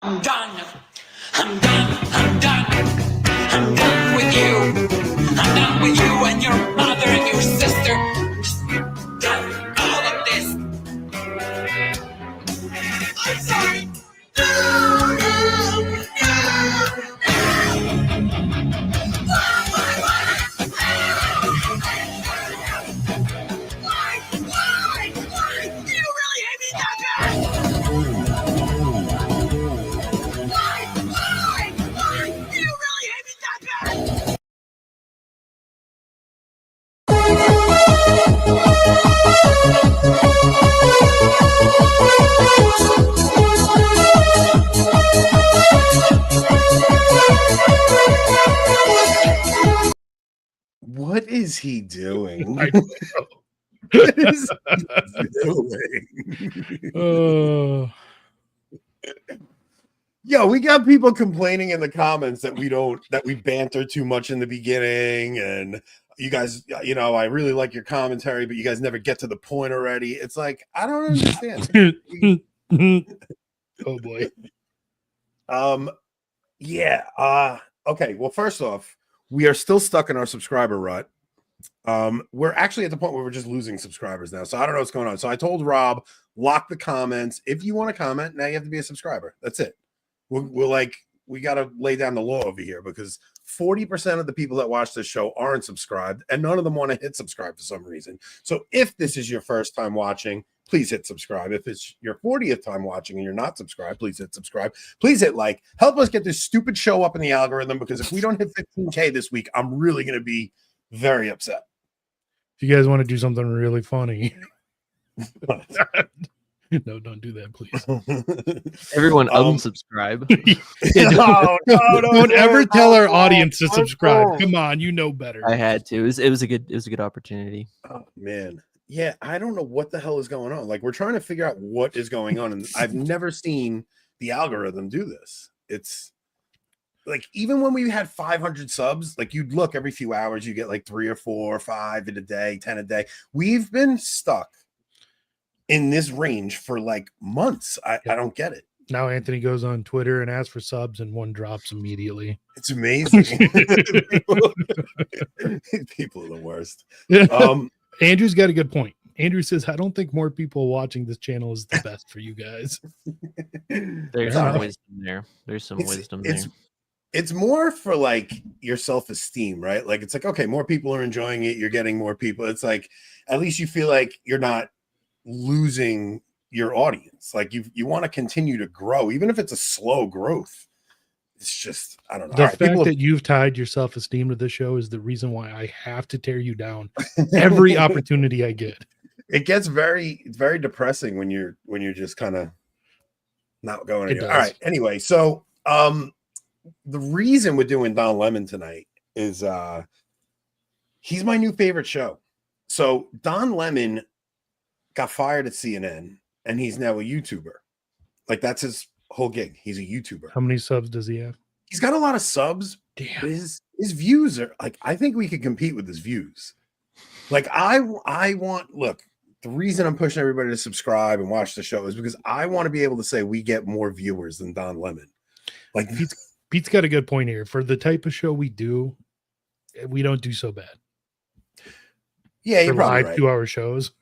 I'm done. I'm done. I'm done. I'm done with you. I'm done with you and your mother and your sister. I'm just done with all of this. I'm sorry. No, no, no, no. Why? Do you really hate me that bad? Why? Do you really hate me that bad? What is he doing? I don't know. What is he doing? Yo, we got people complaining in the comments that we banter too much in the beginning, and you guys, I really like your commentary, but you guys never get to the point already. It's like, I don't understand. Oh boy. Yeah. Okay. Well, first off, we are still stuck in our subscriber rut. We're actually at the point where we're just losing subscribers now. So I don't know what's going on. So I told Rob, lock the comments. If you want to comment, now you have to be a subscriber. That's it. We got to lay down the law over here because 40% of the people that watch this show aren't subscribed and none of them want to hit subscribe for some reason. So if this is your first time watching, please hit subscribe. If it's your 40th time watching and you're not subscribed, please hit subscribe. Please hit like. Help us get this stupid show up in the algorithm because if we don't hit 15K this week, I'm really going to be very upset. If you guys want to do something really funny. No, don't do that, please. Everyone unsubscribe. Don't ever tell our audience to subscribe. Come on, you know better. I had to. It was a good opportunity. Oh man. Yeah, I don't know what the hell is going on. Like, we're trying to figure out what is going on, and I've never seen the algorithm do this. It's like, even when we had 500 subs, like, you'd look every few hours, you get like 3 or 4 or 5 in a day, 10 a day. We've been stuck in this range for like months. I don't get it. Now Anthony goes on Twitter and asks for subs, and one drops immediately. It's amazing. People are the worst. Andrew's got a good point. Andrew says, I don't think more people watching this channel is the best for you guys. There's some wisdom there. There's some wisdom there. It's more for like your self-esteem, right? Like, it's like, okay, more people are enjoying it. You're getting more people. It's like, at least you feel like you're not losing your audience. Like, you want to continue to grow, even if it's a slow growth. It's just, I don't know. The fact that you've tied your self-esteem to the show is the reason why I have to tear you down every opportunity I get. It gets very depressing when you're just kind of not going anywhere. All right. Anyway, so the reason we're doing Don Lemon tonight is he's my new favorite show. So Don Lemon got fired at CNN and he's now a YouTuber. Like, that's his whole gig. He's a YouTuber. How many subs does he have? He's got a lot of subs. Damn. His views are like, I think we could compete with his views. Like, I want, look, the reason I'm pushing everybody to subscribe and watch the show is because I want to be able to say we get more viewers than Don Lemon. Like, Pete's got a good point here. For the type of show we do, we don't do so bad. Yeah, you're probably live right. 2-hour shows.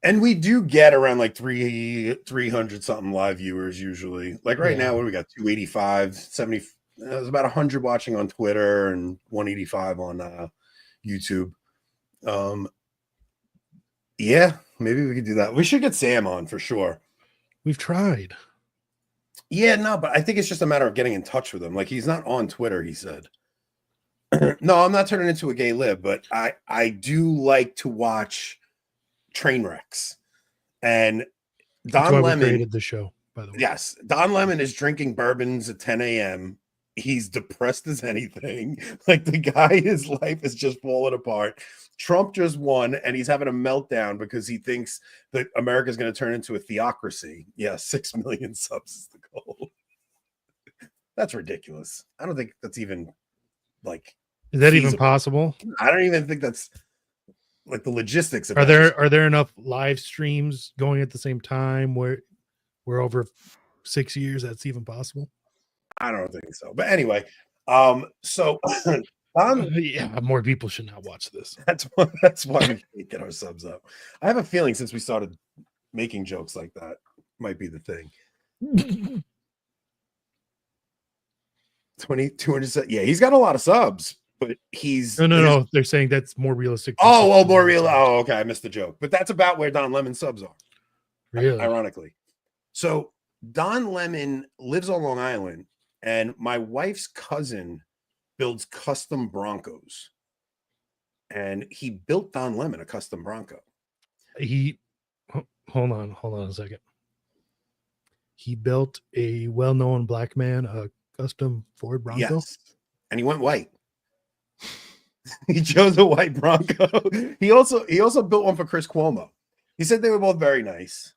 And we do get around like 300 something live viewers usually. Like right now, what do we got? 285, 70. There's about 100 watching on Twitter and 185 on YouTube. Yeah, maybe we could do that. We should get Sam on for sure. We've tried. Yeah, no, but I think it's just a matter of getting in touch with him. Like, he's not on Twitter, he said. No, I'm not turning into a gay lib, but I do like to watch train wrecks. And Don Lemon created the show, by the way. Yes, Don Lemon is drinking bourbons at 10 a.m. He's depressed as anything. Like, the guy, his life is just falling apart. Trump just won, and he's having a meltdown because he thinks that America is going to turn into a theocracy. Yeah, 6 million subs is the goal. That's ridiculous. I don't think that's even like. Is that even possible? I don't even think that's like the logistics of are there enough live streams going at the same time where we're over 6 years that's even possible. I don't think so. But anyway, so Don, Yeah, more people should not watch this. that's why we can't get our subs up. I have a feeling since we started making jokes like that might be the thing. 200. Yeah, he's got a lot of subs, but he's No. They're saying that's more realistic. More real. Oh, okay. I missed the joke, but that's about where Don Lemon subs are. Really? Ironically. So Don Lemon lives on Long Island, and my wife's cousin builds custom Broncos, and he built Don Lemon a custom Bronco. Hold on a second. He built a well-known black man a custom Ford Bronco. Yes, and he went white. He chose a white Bronco. He also built one for Chris Cuomo. He said they were both very nice.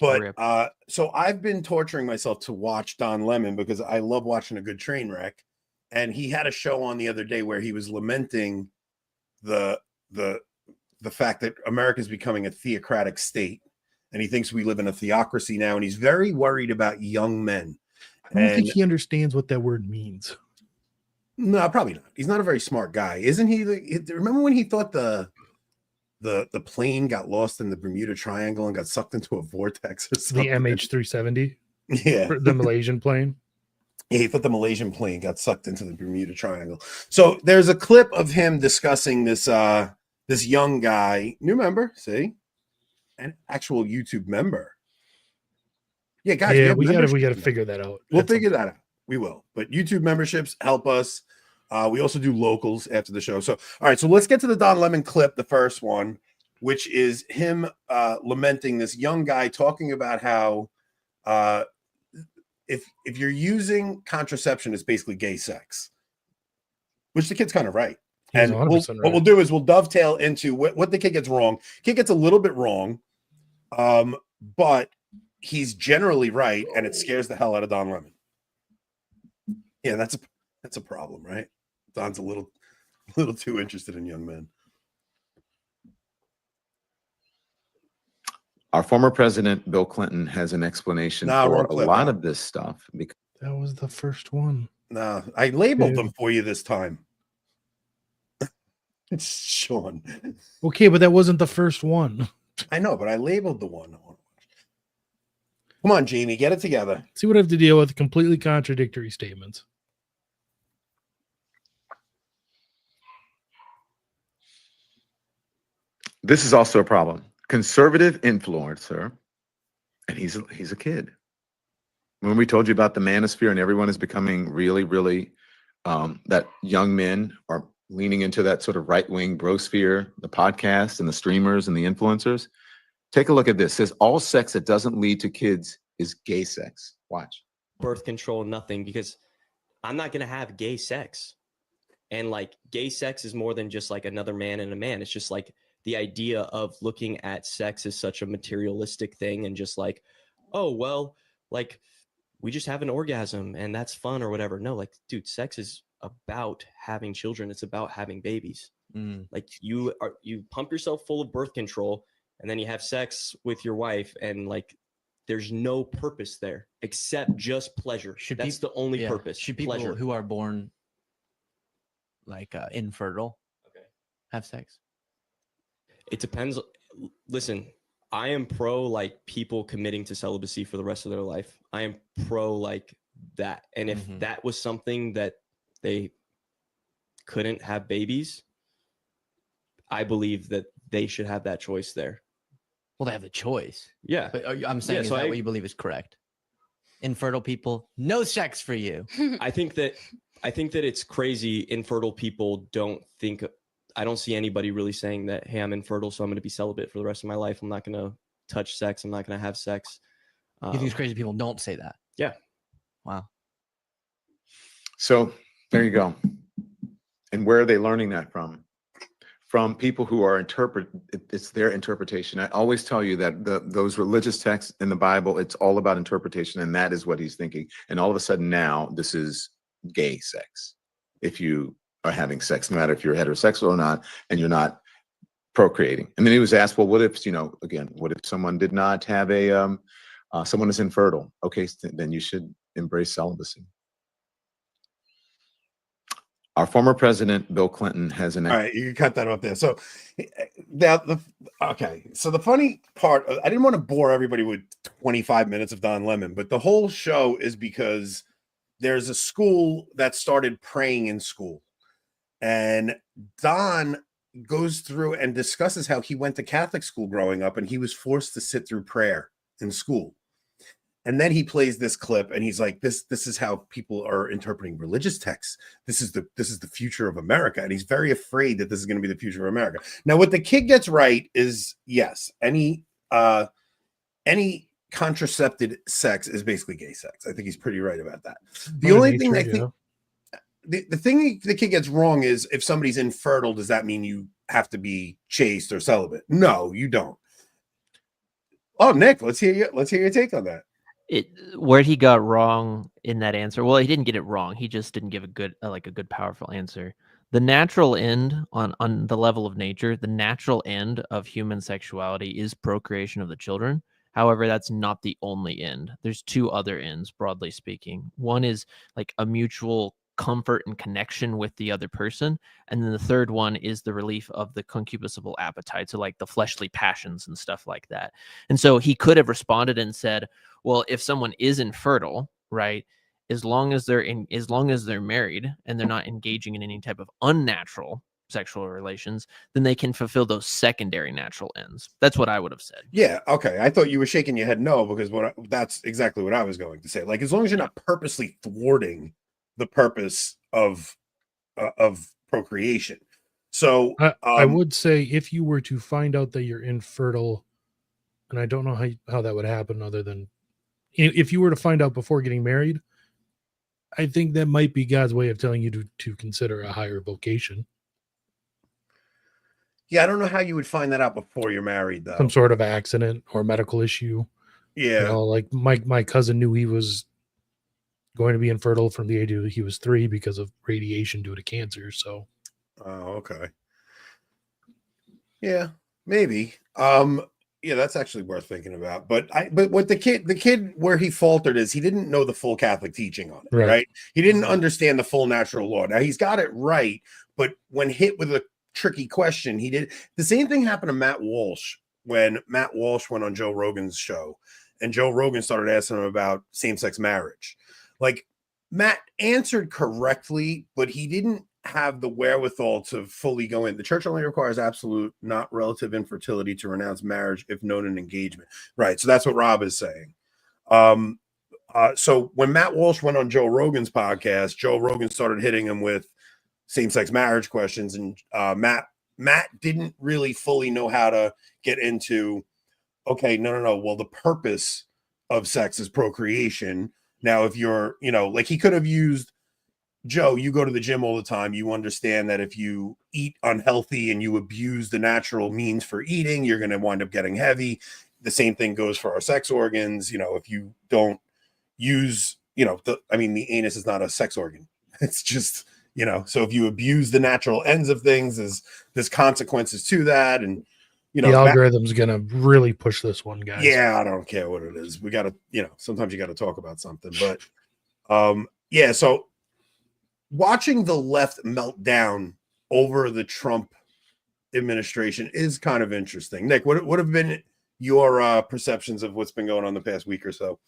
But so I've been torturing myself to watch Don Lemon because I love watching a good train wreck. And he had a show on the other day where he was lamenting the fact that America is becoming a theocratic state, and he thinks we live in a theocracy now, and he's very worried about young men. I don't think he understands what that word means. No, probably not. He's not a very smart guy, isn't he? Remember when he thought the plane got lost in the Bermuda Triangle and got sucked into a vortex or something? The MH370? Yeah. The Malaysian plane? Yeah, he thought the Malaysian plane got sucked into the Bermuda Triangle. So there's a clip of him discussing this this young guy, new member, see? An actual YouTube member. Yeah, guys. Yeah, we gotta figure that out. We'll figure that out. We will. But YouTube memberships help us. We also do locals after the show. So, all right. So let's get to the Don Lemon clip, the first one, which is him lamenting this young guy talking about how if you're using contraception, it's basically gay sex, which the kid's kind of right. He's And 100% right. what we'll do is we'll dovetail into what the kid gets wrong. Kid gets a little bit wrong, but he's generally right, and it scares the hell out of Don Lemon. Yeah, that's a problem, right? Don's a little too interested in young men. Our former president, Bill Clinton, has an explanation for a lot of this stuff. Because that was the first one. No, I labeled them for you this time. It's Sean. Okay, but that wasn't the first one. I know, but I labeled the one. Come on, Jamie, get it together. See what I have to deal with completely contradictory statements. this is also a problem. Conservative influencer, and he's a kid. When we told you about the manosphere and everyone is becoming really, really, that young men are leaning into that sort of right-wing brosphere, the podcasts and the streamers and the influencers. Take a look at this. It says all sex that doesn't lead to kids is gay sex. Watch. Birth control, nothing, because I'm not going to have gay sex. And like gay sex is more than just like another man and a man. It's just like the idea of looking at sex as such a materialistic thing and just like, oh, well, like we just have an orgasm and that's fun or whatever. No, like, dude, sex is about having children. It's about having babies. Like you pump yourself full of birth control and then you have sex with your wife and like there's no purpose there except just pleasure. That's the only purpose. Should people who are born like infertile have sex? It depends. Listen, I am pro like people committing to celibacy for the rest of their life. I am pro like that. And if that was something that they couldn't have babies, I believe that they should have that choice there. Well, they have the choice. Yeah. But I'm saying, is that what you believe is correct? Infertile people, no sex for you. I think that it's crazy. Infertile people I don't see anybody really saying that, hey, I'm infertile, so I'm going to be celibate for the rest of my life. I'm not going to touch sex. I'm not going to have sex. You think these crazy people don't say that? Yeah. Wow. So there you go. And where are they learning that from? From people who are it's their interpretation. I always tell you that those religious texts in the Bible, it's all about interpretation, and that is what he's thinking. And all of a sudden now, this is gay sex. If you are having sex, no matter if you're heterosexual or not, and you're not procreating. And then he was asked, well, what if, again, what if someone did not have a Someone is infertile. Okay, then you should embrace celibacy. Our former president, Bill Clinton, has an. All right, you can cut that off there. So, okay. So the funny part, I didn't want to bore everybody with 25 minutes of Don Lemon, but the whole show is because there's a school that started praying in school, and Don goes through and discusses how he went to Catholic school growing up, and he was forced to sit through prayer in school. And then he plays this clip and he's like, this is how people are interpreting religious texts. This is the future of America. And he's very afraid that this is going to be the future of America. Now, what the kid gets right is, yes, any contracepted sex is basically gay sex. I think he's pretty right about that. The only thing I think the thing the kid gets wrong is, if somebody's infertile, does that mean you have to be chaste or celibate? No, you don't. Oh, Nick, let's hear your take on that. Where he got wrong in that answer, well, he didn't get it wrong. He just didn't give a good, powerful answer. The natural end on the level of nature, the natural end of human sexuality is procreation of the children. However, that's not the only end. There's two other ends, broadly speaking. One is like a mutual comfort and connection with the other person. And then the third one is the relief of the concupiscible appetite. So like the fleshly passions and stuff like that. And so he could have responded and said, well, if someone is infertile, right, as long as they're married and they're not engaging in any type of unnatural sexual relations, then they can fulfill those secondary natural ends. That's what I would have said. Yeah. Okay. I thought you were shaking your head no, because that's exactly what I was going to say. Like, as long as you're not purposely thwarting the purpose of procreation. So I would say, if you were to find out that you're infertile, and I don't know how that would happen, other than if you were to find out before getting married, I think that might be God's way of telling you to consider a higher vocation. Yeah, I don't know how you would find that out before you're married, though. Some sort of accident or medical issue. Yeah. You know, like my cousin knew he was going to be infertile from the age that he was 3 because of radiation due to cancer. So. Oh, okay. Yeah, maybe. Yeah, that's actually worth thinking about. But what the kid where he faltered is he didn't know the full Catholic teaching on it, right? He didn't understand the full natural law. Now he's got it right, but when hit with a tricky question, he did. The same thing happened to Matt Walsh when Matt Walsh went on Joe Rogan's show, and Joe Rogan started asking him about same-sex marriage. Like, Matt answered correctly, but he didn't have the wherewithal to fully go in. The church only requires absolute, not relative infertility to renounce marriage if known in engagement. Right. So that's what Rob is saying. So when Matt Walsh went on Joe Rogan's podcast, Joe Rogan started hitting him with same-sex marriage questions, and Matt didn't really fully know how to get into, okay, no. Well, the purpose of sex is procreation. Now, if you're, like, he could have used, Joe, you go to the gym all the time. You understand that if you eat unhealthy and you abuse the natural means for eating, you're going to wind up getting heavy. The same thing goes for our sex organs. If you don't use, the anus is not a sex organ. It's just, so if you abuse the natural ends of things, there's consequences to that. And, the algorithm's going to really push this one, guys. Yeah, I don't care what it is. We got to, sometimes you got to talk about something, but yeah. So watching the left melt down over the Trump administration is kind of interesting. Nick, what have been your perceptions of what's been going on the past week or so?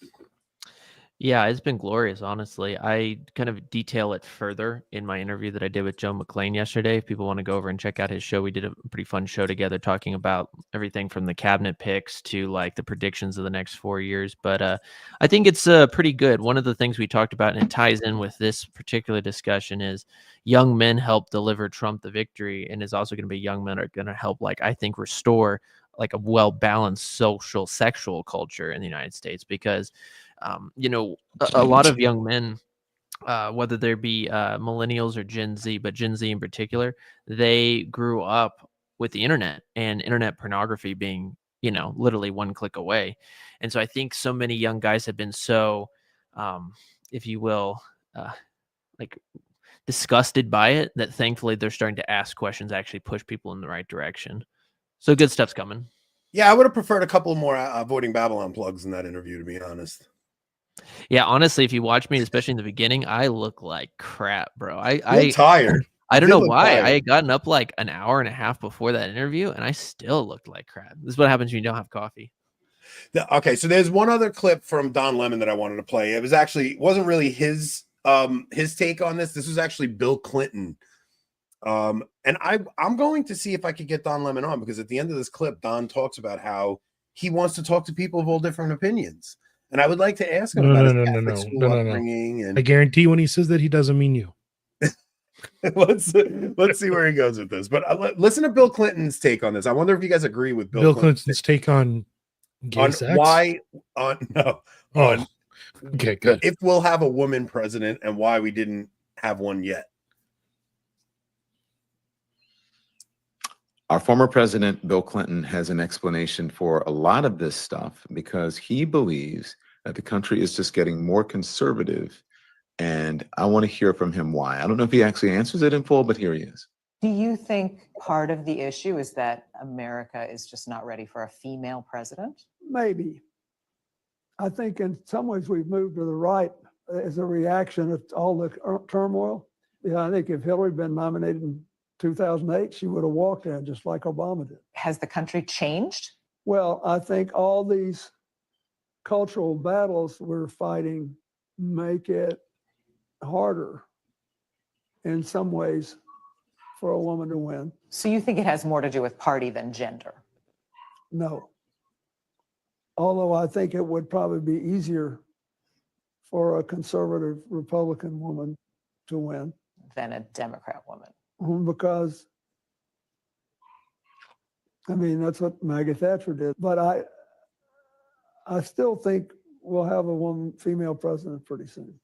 Yeah, it's been glorious, honestly. I kind of detail it further in my interview that I did with Joe McClain yesterday. If people want to go over and check out his show, we did a pretty fun show together talking about everything from the cabinet picks to like the predictions of the next 4 years. But I think it's pretty good. One of the things we talked about, and it ties in with this particular discussion, is young men help deliver Trump the victory, and is also going to be young men are going to help, like, I think, restore like a well-balanced social sexual culture in the United States, because a lot of young men, whether they be millennials or Gen Z, but Gen Z in particular, they grew up with the internet and internet pornography being, literally one click away. And so I think so many young guys have been so, if you will, like disgusted by it, that thankfully they're starting to ask questions, actually push people in the right direction. So good stuff's coming. Yeah, I would have preferred a couple more Avoiding Babylon plugs in that interview, to be honest. Yeah, honestly, if you watch me, especially in the beginning, I look like crap, bro. You look tired. I You don't did know look why. I tired. had gotten up like an hour and a half before that interview, and I still looked like crap. This is what happens when you don't have coffee. Okay, so there's one other clip from Don Lemon that I wanted to play. It wasn't really his take on this. This was actually Bill Clinton. And I'm going to see if I could get Don Lemon on, because at the end of this clip, Don talks about how he wants to talk to people of all different opinions. And I would like to ask him about his Catholic school upbringing. And I guarantee when he says that, he doesn't mean you. let's see where he goes with this. But listen to Bill Clinton's take on this. I wonder if you guys agree with Bill Clinton's take on gay sex? Why okay, good. If we'll have a woman president and why we didn't have one yet. Our former president, Bill Clinton, has an explanation for a lot of this stuff because he believes that the country is just getting more conservative. And I want to hear from him why. I don't know if he actually answers it in full, but here he is. Do you think part of the issue is that America is just not ready for a female president? Maybe. I think in some ways we've moved to the right as a reaction to all the turmoil. Yeah, I think if Hillary had been nominated in 2008, she would have walked there just like Obama did. Has the country changed? Well, I think all these cultural battles we're fighting make it harder in some ways for a woman to win. So you think it has more to do with party than gender? No. Although I think it would probably be easier for a conservative Republican woman to win. Than a Democrat woman? Because, I mean, that's what Maggie Thatcher did. But I still think we'll have a female president pretty soon.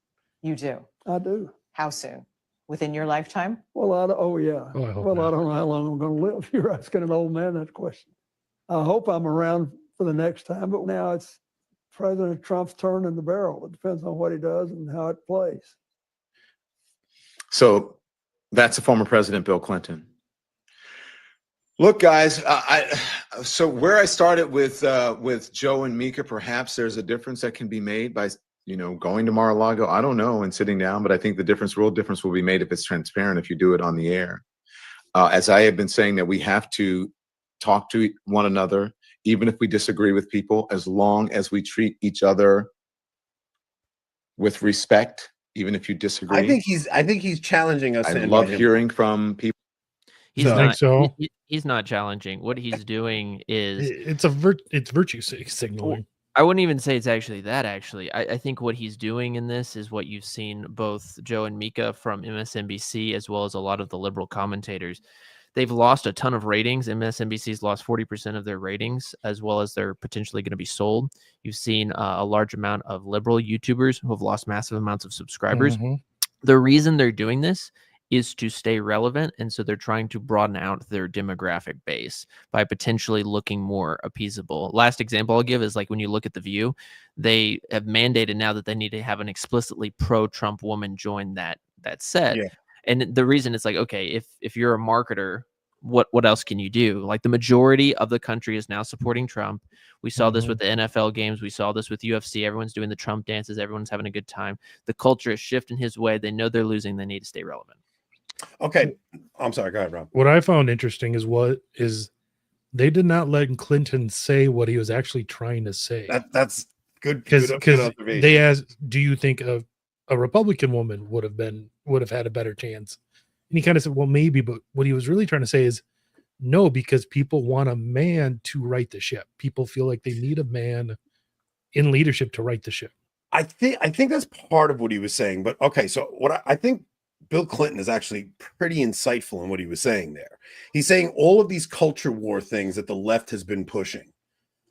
You do? I do. How soon? Within your lifetime? Well, oh yeah. Oh, I hope Well, not. I don't know how long I'm going to live. You're asking an old man that question. I hope I'm around for the next time, but now it's President Trump's turn in the barrel. It depends on what he does and how it plays. So that's a former president, Bill Clinton. Look, guys, so where I started with Joe and Mika, perhaps there's a difference that can be made by going to Mar-a-Lago. I don't know, and sitting down, but I think real difference will be made if it's transparent, if you do it on the air. As I have been saying, that we have to talk to one another, even if we disagree with people, as long as we treat each other with respect, even if you disagree. I think he's challenging us. I love hearing from people. He's So- not. Think so? He's not challenging. What he's doing is It's virtue signaling. I wouldn't even say it's actually that. Actually, I think what he's doing in this is what you've seen both Joe and Mika from MSNBC, as well as a lot of the liberal commentators. They've lost a ton of ratings. MSNBC's lost 40% of their ratings, as well as they're potentially going to be sold. You've seen a large amount of liberal YouTubers who have lost massive amounts of subscribers. Mhm. The reason they're doing this is to stay relevant, and so they're trying to broaden out their demographic base by potentially looking more appeasable. Last example I'll give is like when you look at The View, they have mandated now that they need to have an explicitly pro-Trump woman join that set. Yeah. And the reason it's like, okay, if you're a marketer, what else can you do? Like the majority of the country is now supporting Trump. We saw this with the NFL games. We saw this with UFC. Everyone's doing the Trump dances. Everyone's having a good time. The culture is shifting his way. They know they're losing. They need to stay relevant. Okay, I'm sorry. Go ahead, Rob. What I found interesting is they did not let Clinton say what he was actually trying to say. That's good. Because good observation. they asked, "Do you think a Republican woman would have had a better chance?" And he kind of said, "Well, maybe," but what he was really trying to say is, "No, because people want a man to right the ship. People feel like they need a man in leadership to right the ship." I think that's part of what he was saying. But okay, so what I think Bill Clinton is actually pretty insightful in what he was saying there. He's saying all of these culture war things that the left has been pushing,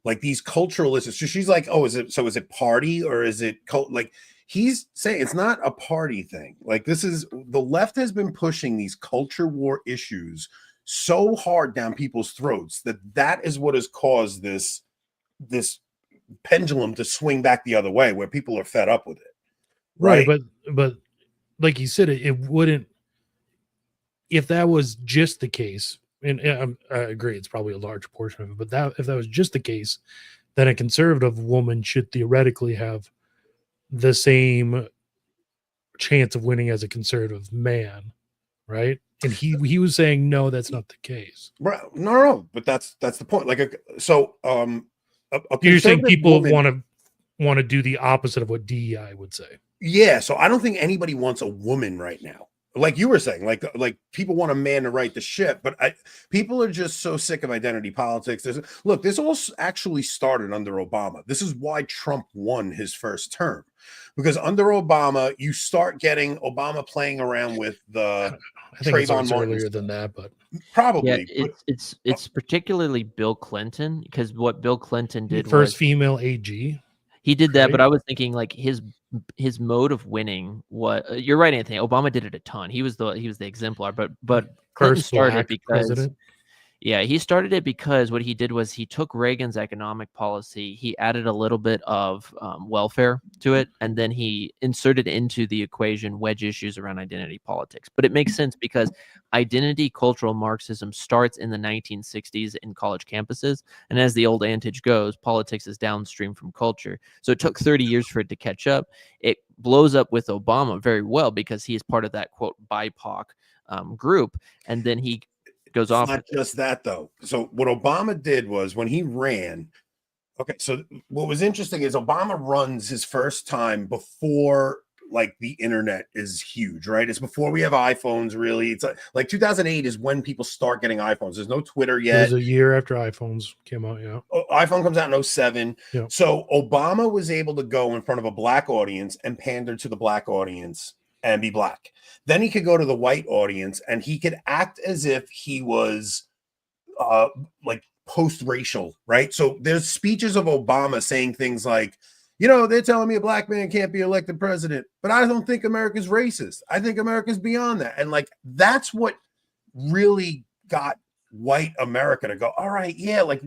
like these cultural issues. So she's like, "Oh, is it party or is it cult?" Like he's saying it's not a party thing. Like this is the left has been pushing these culture war issues so hard down people's throats that is what has caused this pendulum to swing back the other way, where people are fed up with it. Right, but like you said, it wouldn't. If that was just the case, I agree, it's probably a large portion of it, but that if that was just the case, then a conservative woman should theoretically have the same chance of winning as a conservative man, right? And he was saying no, that's not the case. Right. No, but that's the point. Like, a You're saying conservative people woman, want to do the opposite of what DEI would say. yeah. So I don't think anybody wants a woman right now. Like you were saying, like people want a man to right the ship, but people are just so sick of identity politics. This all actually started under Obama. This is why Trump won his first term, because under Obama, you start getting Obama playing around with the I think it Trayvon starts Martin earlier stuff. than that, but Probably. Yeah, it's particularly Bill Clinton, because what Bill Clinton the did first was female AG. he did that, right? but I was thinking like his mode of winning. What you're right, Anthony. Obama did it a ton. He was the exemplar, but Clinton First started black it because president. yeah, he started it because what he did was he took Reagan's economic policy, he added a little bit of welfare to it, and then he inserted into the equation wedge issues around identity politics. But it makes sense because identity cultural Marxism starts in the 1960s in college campuses, and as the old adage goes, politics is downstream from culture. So it took 30 years for it to catch up. It blows up with Obama very well because he is part of that quote BIPOC group, and then he goes It's off. not just that though. So what Obama did was when he ran, okay, so what was interesting is Obama runs his first time before like the internet is huge, right? It's before we have iPhones really. It's like 2008 is when people start getting iPhones. There's no Twitter It yet. was a year after iPhones came out. Yeah. iPhone comes out in 07. Yeah. So Obama was able to go in front of a black audience and pander to the black audience and be black. Then he could go to the white audience and he could act as if he was like post-racial, right? So there's speeches of Obama saying things like, they're telling me a black man can't be elected president, but I don't think America's racist. I think America's beyond that. And like, that's what really got white America to go, all right, yeah, like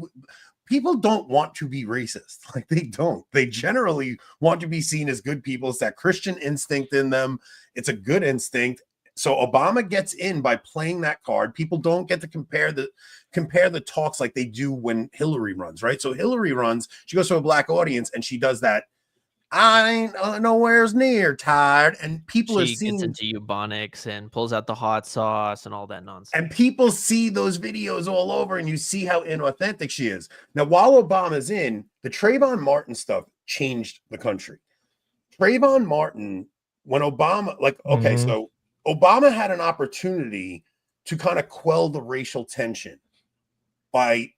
people don't want to be racist. Like they don't. They generally want to be seen as good people. It's that Christian instinct in them. It's a good instinct. So Obama gets in by playing that card. People don't get to compare the talks like they do when Hillary runs, right? So Hillary runs, she goes to a black audience and she does that. I ain't nowhere's near tired. And people are She seeing gets into Ebonics and pulls out the hot sauce and all that nonsense. and people see those videos all over and you see how inauthentic she is. Now, while Obama's in, the Trayvon Martin stuff changed the country. Trayvon Martin, when Obama, so Obama had an opportunity to kind of quell the racial tension by,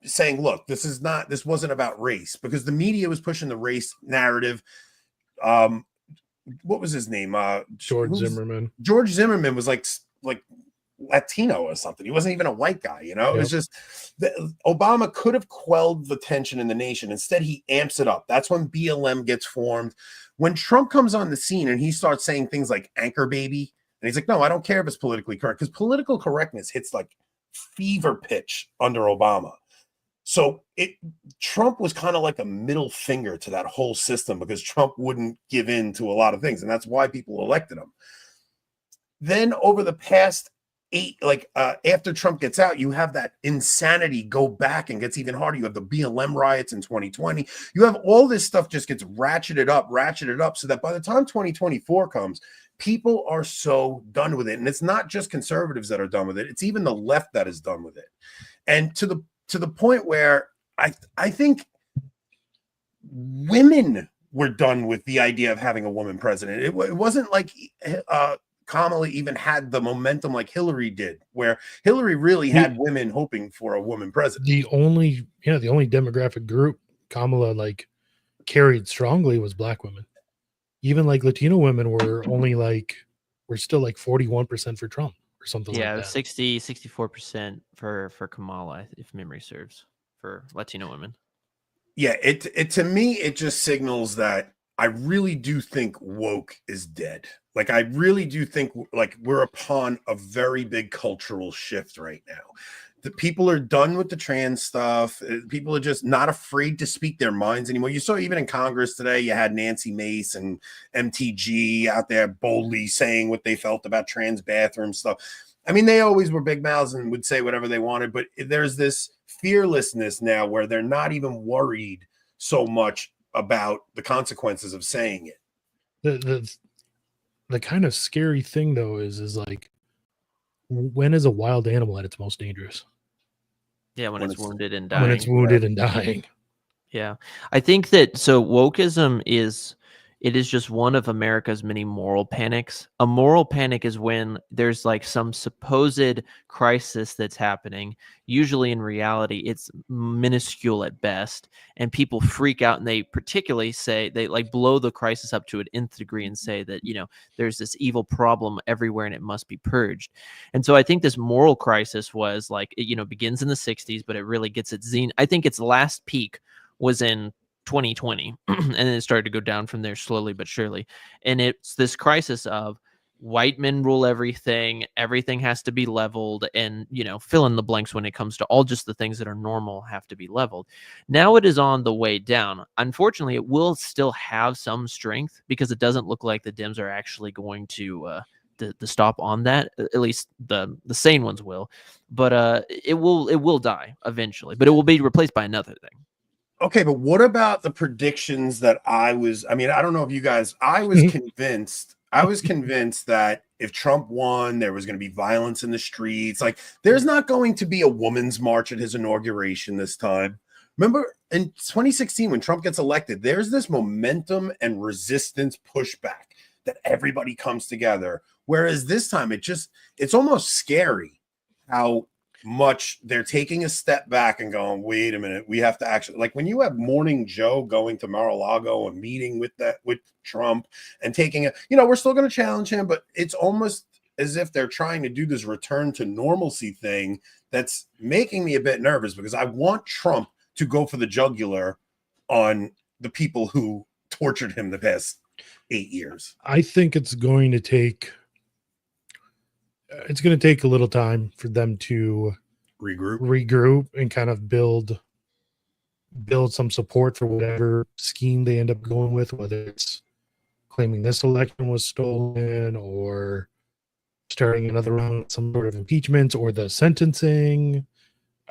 saying, look, this wasn't about race, because the media was pushing the race narrative. What was his name? George Zimmerman. George Zimmerman was like Latino or something. He wasn't even a white guy, It was just Obama could have quelled the tension in the nation. Instead, he amps it up. That's when BLM gets formed. When Trump comes on the scene and he starts saying things like anchor baby, and he's like, no, I don't care if it's politically correct, because political correctness hits like fever pitch under Obama. So Trump was kind of like a middle finger to that whole system, because Trump wouldn't give in to a lot of things, and that's why people elected him. Then over the past after Trump gets out, you have that insanity go back and gets even harder. You have the BLM riots in 2020. You have all this stuff just gets ratcheted up, so that by the time 2024 comes, people are so done with it. And it's not just conservatives that are done with it. It's even the left that is done with it. And to the point where I think women were done with the idea of having a woman president. It wasn't like Kamala even had the momentum like Hillary did, where Hillary really had women hoping for a woman president. The only demographic group Kamala carried strongly was black women. Even Latino women were still 41% for Trump or something like that. 64% for Kamala, if memory serves, for Latino women. Yeah, it to me, it just signals that I really do think woke is dead. I really do think we're upon a very big cultural shift right now. The people are done with the trans stuff. People are just not afraid to speak their minds anymore. You saw even in Congress today, you had Nancy Mace and MTG out there boldly saying what they felt about trans bathroom stuff. I mean, they always were big mouths and would say whatever they wanted, but there's this fearlessness now where they're not even worried so much about the consequences of saying it. The kind of scary thing though is like, when is a wild animal at its most dangerous? Yeah, when When it's it's- wounded and When dying. it's wounded and dying. Yeah. I think that so wokeism is just one of America's many moral panics. A moral panic is when there's like some supposed crisis that's happening. Usually in reality, it's minuscule at best. And people freak out and they particularly say they like blow the crisis up to an nth degree and say that, there's this evil problem everywhere and it must be purged. And so I think this moral crisis was like, it begins in the 60s, but it really gets its zenith. I think its last peak was in 2020 and then it started to go down from there slowly but surely. And it's this crisis of white men rule everything has to be leveled, and fill in the blanks when it comes to all just the things that are normal have to be leveled. Now it is on the way down. Unfortunately, it will still have some strength because it doesn't look like the Dems are actually going to stop on that. At least the sane ones will, but it will die eventually, but it will be replaced by another thing. Okay, but what about the predictions that I mean, I don't know if you guys, I was convinced that if Trump won, there was going to be violence in the streets. Like, there's not going to be a women's march at his inauguration this time. Remember in 2016, when Trump gets elected, there's this momentum and resistance pushback that everybody comes together. Whereas this time, it's almost scary how much they're taking a step back and going, wait a minute, we have to actually, like when you have Morning Joe going to Mar-a-Lago and meeting with Trump and taking we're still going to challenge him, but it's almost as if they're trying to do this return to normalcy thing that's making me a bit nervous, because I want Trump to go for the jugular on the people who tortured him the past 8 years. I think it's going to take a little time for them to regroup and kind of build some support for whatever scheme they end up going with, whether it's claiming this election was stolen or starting another round, some sort of impeachment or the sentencing.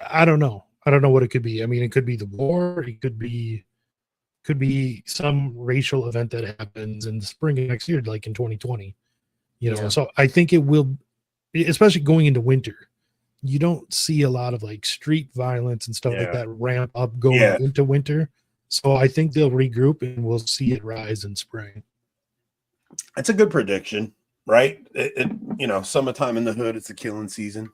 I don't know what it could be. I mean, it could be the war. It could be some racial event that happens in the spring of next year, like in 2020. So I think it will, especially going into winter. You don't see a lot of like street violence and stuff like that ramp up going into winter. So I think they'll regroup and we'll see it rise in spring. It's a good prediction, right? Summertime in the hood, it's the killing season.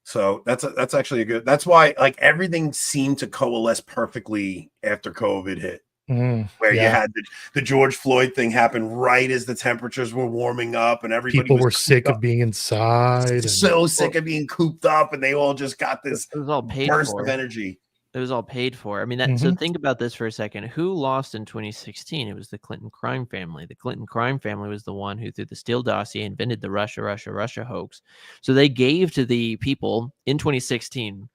So that's actually a good. That's why like everything seemed to coalesce perfectly after COVID hit, where you had the George Floyd thing happen right as the temperatures were warming up, and everybody people were sick of being inside, sick of being cooped up, and they all just got this it was all paid burst for. of energy. It was all paid for. I mean, so think about this for a second. Who lost in 2016? It was the Clinton crime family. The Clinton crime family was the one who, through the Steele dossier, invented the Russia hoax. So they gave to the people in 2016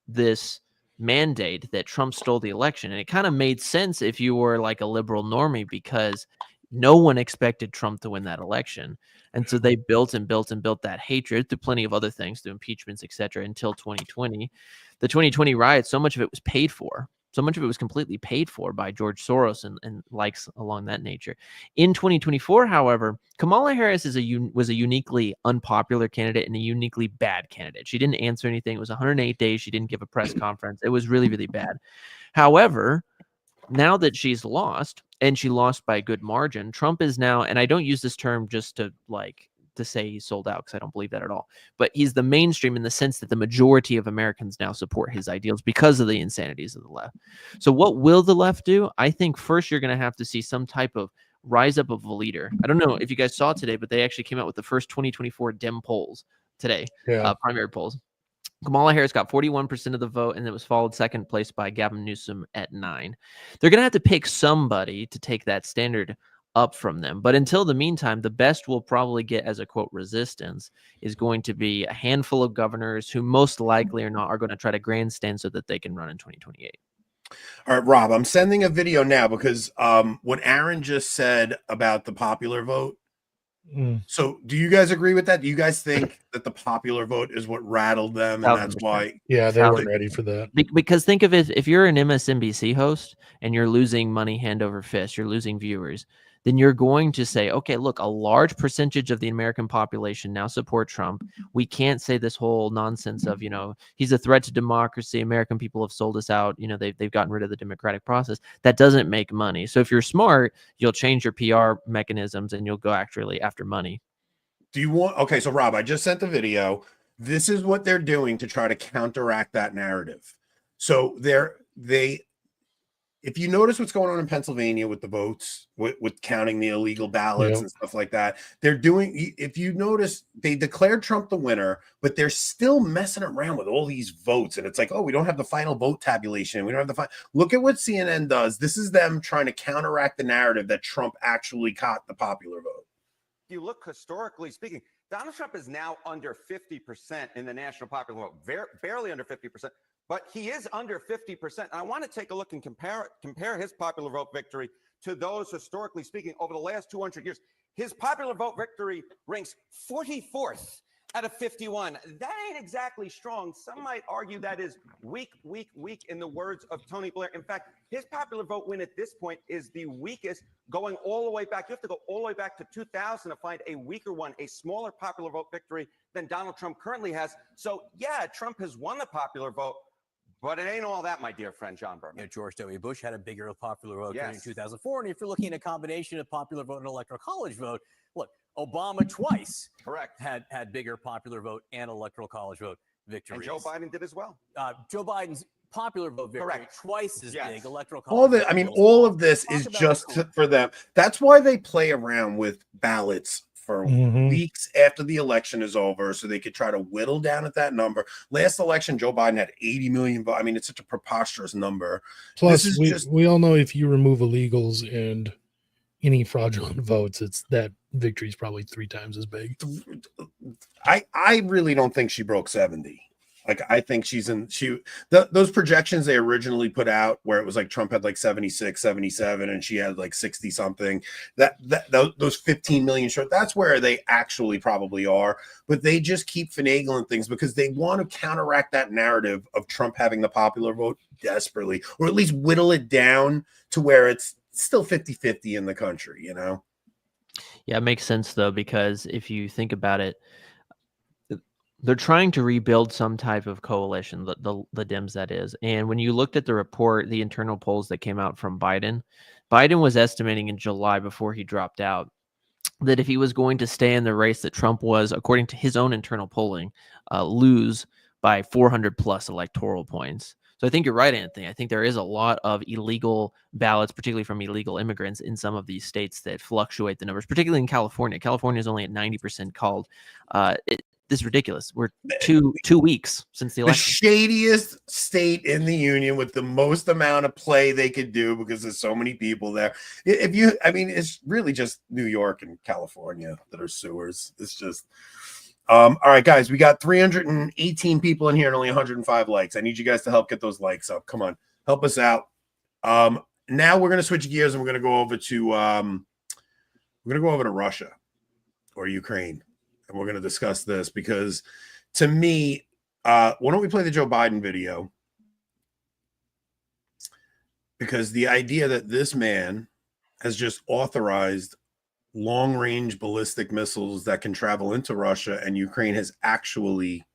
this mandate that Trump stole the election. And it kind of made sense if you were like a liberal normie, because no one expected Trump to win that election. And so they built and built and built that hatred through plenty of other things, through impeachments, et cetera, until 2020. The 2020 riots, so much of it was paid for. So much of it was completely paid for by George Soros and likes along that nature. In 2024, however, Kamala Harris was a uniquely unpopular candidate and a uniquely bad candidate. She didn't answer anything. It was 108 days. She didn't give a press conference. It was really, really bad. However, now that she's lost, and she lost by a good margin, Trump is now, and I don't use this term just to say he's sold out, because I don't believe that at all, but he's the mainstream in the sense that the majority of Americans now support his ideals because of the insanities of the left. So what will the left do? I think first you're going to have to see some type of rise up of a leader. I don't know if you guys saw today, but they actually came out with the first 2024 Dem polls today, primary polls. Kamala Harris got 41% of the vote, and it was followed second place by Gavin Newsom at 9%. They're going to have to pick somebody to take that standard up from them. But until the meantime, the best we'll probably get as a quote resistance is going to be a handful of governors who most likely or not are going to try to grandstand so that they can run in 2028. All right, Rob, I'm sending a video now because what Aaron just said about the popular vote, So do you guys agree with that? Do you guys think that the popular vote is what rattled them, and that's 1000%. why? Yeah, they Thousand- weren't ready for that. Because think of it, if you're an MSNBC host and you're losing money hand over fist, you're losing viewers, then you're going to say, okay, look, a large percentage of the American population now support Trump. We can't say this whole nonsense of, he's a threat to democracy. American people have sold us out. They've gotten rid of the democratic process. That doesn't make money. So if you're smart, you'll change your PR mechanisms and you'll go actually after money. Do you want? Okay, so Rob, I just sent the video. This is what they're doing to try to counteract that narrative. So if you notice what's going on in Pennsylvania with the votes, with counting the illegal ballots and stuff like that, they're doing, if you notice, they declared Trump the winner, but they're still messing around with all these votes. And it's like, oh, we don't have the final vote tabulation. We don't have the final. Look at what CNN does. This is them trying to counteract the narrative that Trump actually caught the popular vote. If you look historically speaking, Donald Trump is now under 50% in the national popular vote, barely under 50%, but he is under 50%. And I want to take a look and compare his popular vote victory to those historically speaking over the last 200 years. His popular vote victory ranks 44th out of 51. That ain't exactly strong. Some might argue that is weak in the words of Tony Blair. In fact, his popular vote win at this point is the weakest going all the way back. You have to go all the way back to 2000 to find a weaker one, a smaller popular vote victory than Donald Trump currently has. So yeah, Trump has won the popular vote, but it ain't all that, my dear friend John Berman. George W. During Bush had a bigger popular vote in Yes. 2004. And if you're looking at a combination of popular vote and electoral college vote, look, Obama twice Correct. had bigger popular vote and electoral college vote victories. And Joe Biden did as well. Joe Biden's popular vote victory Correct. twice as Yes. big. Electoral college. All of this is Talk about just cool. for them. That's why they play around with ballots for Mhm. weeks after the election is over, so they could try to whittle down at that number. Last election, Joe Biden had 80 million votes. I mean, it's such a preposterous number. Plus, This is we, just- we all know if you remove illegals and any fraudulent votes, it's that victory is probably 3 times as big. I really don't think she broke 70. Like, I think those projections they originally put out where it was like Trump had like 76, 77, and she had like 60 something, those 15 million short, that's where they actually probably are. But they just keep finagling things because they want to counteract that narrative of Trump having the popular vote desperately, or at least whittle it down to where it's still 50-50 in the country, Yeah, it makes sense though, because if you think about it, they're trying to rebuild some type of coalition, the Dems that is. And when you looked at the report, the internal polls that came out from Biden was estimating in July before he dropped out that if he was going to stay in the race that Trump was, according to his own internal polling, lose by 400 plus electoral points. So I think you're right, Anthony. I think there is a lot of illegal ballots, particularly from illegal immigrants in some of these states that fluctuate the numbers, particularly in California. California is only at 90% called. This is ridiculous. We're two weeks since the The election. shadiest state in the union with the most amount of play they could do because there's so many people there. It's really just New York and California that are sewers. It's just, all right, guys, we got 318 people in here and only 105 likes. I need you guys to help get those likes up. Come on, help us out. Now we're going to switch gears and we're going to go over to Russia or Ukraine. And we're going to discuss this because, to me, why don't we play the Joe Biden video? Because the idea that this man has just authorized long-range ballistic missiles that can travel into Russia, and Ukraine has actually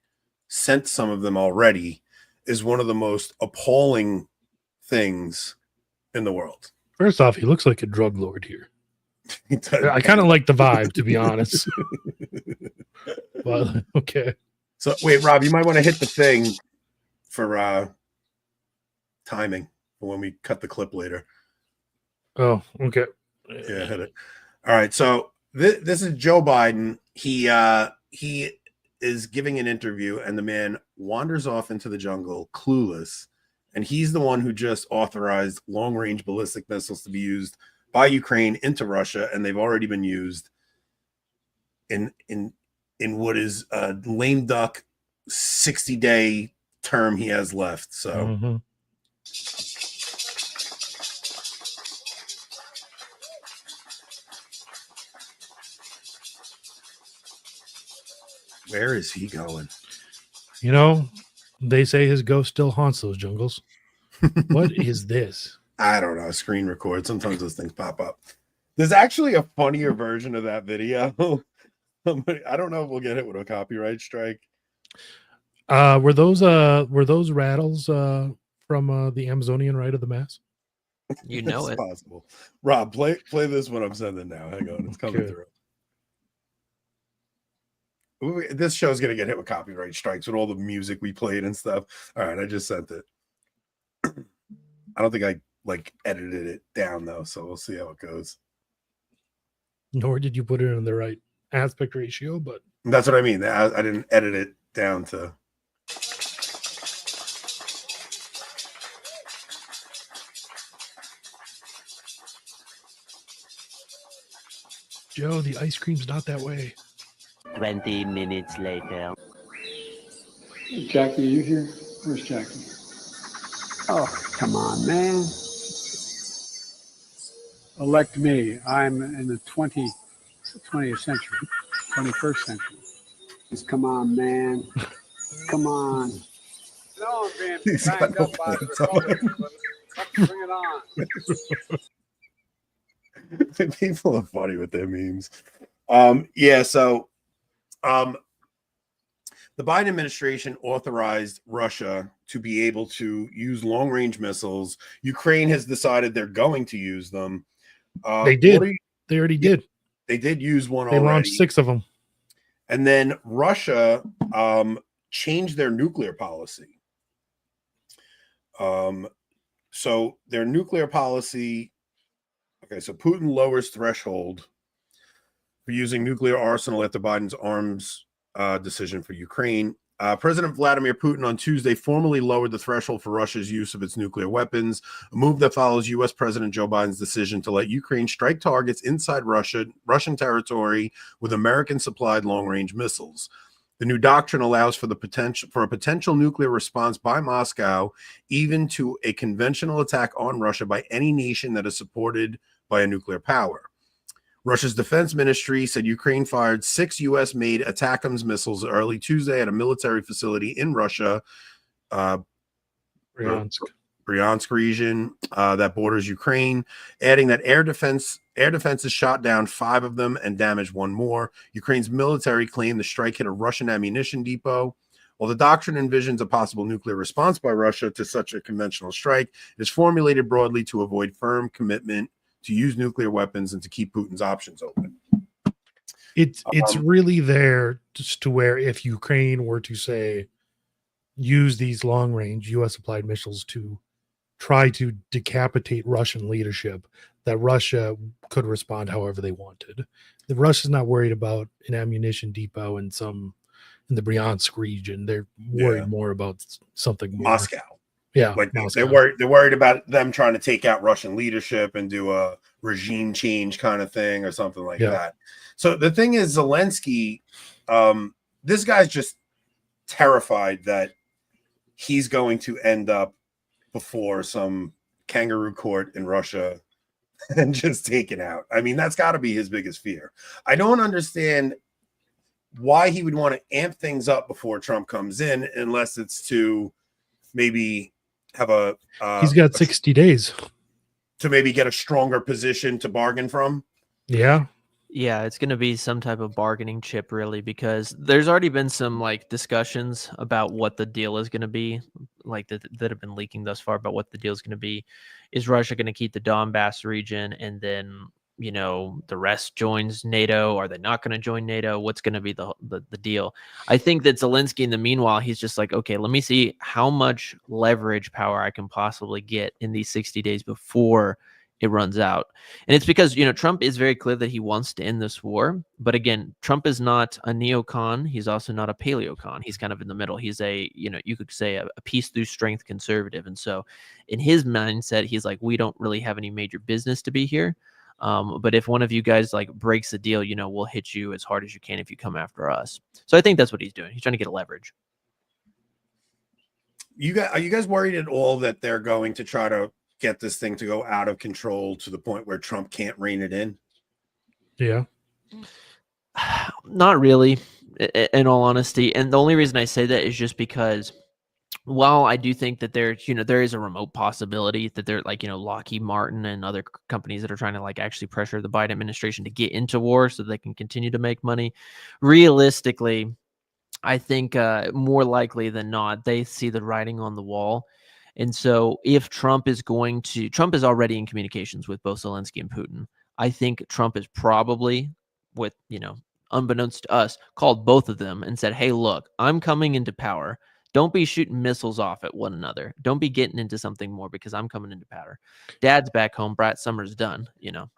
sent some of them already, is one of the most appalling things in the world. First off, he looks like a drug lord here. I kind of like the vibe, to be honest. But okay. So wait, Rob, you might want to hit the thing for timing for when we cut the clip later. Oh, okay. Yeah, hit it. All right. So this is Joe Biden. He is giving an interview, and the man wanders off into the jungle, clueless, and he's the one who just authorized long-range ballistic missiles to be used by Ukraine into Russia, and they've already been used in what is a lame duck 60-day term he has left. So Mhm. Where is he going? You know, they say his ghost still haunts those jungles. What is this? I don't know. Screen record. Sometimes those things pop up. There's actually a funnier version of that video. I don't know if we'll get hit with a copyright strike. Were those rattles from the Amazonian Rite of the Mass? You know It's it. possible. Rob, play this one I'm sending now. Hang on, it's coming Okay. through. This show's gonna get hit with copyright strikes with all the music we played and stuff. All right, I just sent it. I don't think I like edited it down though, so we'll see how it goes. Nor did you put it in the right aspect ratio, but That's what I mean. I didn't edit it down to. Joe, the ice cream's not that way. 20 minutes later. Jackie, are you here? Where's Jackie? Oh, come on, man. Elect me. I'm in the 20th century, 21st century. Just come on, man. Come on. No, I'm being He's banged got up by the no Republicans, but let's bring it on. People are funny with their memes. So the Biden administration authorized Russia to be able to use long-range missiles. Ukraine has decided they're going to use them. They did. They already did. They did use one They already. launched 6 of them. And then Russia changed their nuclear policy. So their nuclear policy. Okay, so Putin lowers threshold for using nuclear arsenal after Biden's arms decision for Ukraine. President Vladimir Putin on Tuesday formally lowered the threshold for Russia's use of its nuclear weapons, a move that follows U.S. President Joe Biden's decision to let Ukraine strike targets inside Russian territory with American-supplied long-range missiles. The new doctrine allows for a potential nuclear response by Moscow, even to a conventional attack on Russia by any nation that is supported by a nuclear power. Russia's defense ministry said Ukraine fired 6 U.S.-made ATACMS missiles early Tuesday at a military facility in Russia, Bryansk region that borders Ukraine, adding that air defenses shot down 5 of them and damaged 1 more. Ukraine's military claimed the strike hit a Russian ammunition depot. While the doctrine envisions a possible nuclear response by Russia to such a conventional strike, it is formulated broadly to avoid firm commitment to use nuclear weapons and to keep Putin's options open. It's really there just to where if Ukraine were to say use these long range US applied missiles to try to decapitate Russian leadership, that Russia could respond however they wanted. The Russia's not worried about an ammunition depot in the Bryansk region. They're worried more about something more. Moscow. Yeah, like Moscow. they're worried about them trying to take out Russian leadership and do a regime change kind of thing or something like that. So the thing is, Zelensky, this guy's just terrified that he's going to end up before some kangaroo court in Russia and just taken out. I mean, that's got to be his biggest fear. I don't understand why he would want to amp things up before Trump comes in, unless it's to maybe have he's got 60 days to maybe get a stronger position to bargain from. Yeah, it's going to be some type of bargaining chip, really, because there's already been some like discussions about what the deal is going to be, like that have been leaking thus far about what the deal is going to be. Is Russia going to keep the Donbass region and then, you know, the rest joins NATO? Are they not going to join NATO? What's going to be the deal? I think that Zelensky, in the meanwhile, he's just like, okay, let me see how much leverage power I can possibly get in these 60 days before it runs out. And it's because, you know, Trump is very clear that he wants to end this war. But again, Trump is not a neocon. He's also not a paleocon. He's kind of in the middle. He's a, you know, you could say a peace through strength conservative. And so in his mindset, he's like, we don't really have any major business to be here. But if one of you guys like breaks the deal, you know, we'll hit you as hard as you can if you come after us. So I think that's what he's doing. He's trying to get a leverage. Are you guys worried at all that they're going to try to get this thing to go out of control to the point where Trump can't rein it in? Yeah. Not really. in all honesty. And the only reason I say that is just because while I do think that there is a remote possibility that they're like, Lockheed Martin and other companies that are trying to like actually pressure the Biden administration to get into war so they can continue to make money. Realistically, I think more likely than not, they see the writing on the wall. And so if Trump is already in communications with both Zelensky and Putin. I think Trump is probably, with, unbeknownst to us, called both of them and said, hey, look, I'm coming into power. Don't be shooting missiles off at one another. Don't be getting into something more because I'm coming into power. Dad's back home. Brat Summer's done,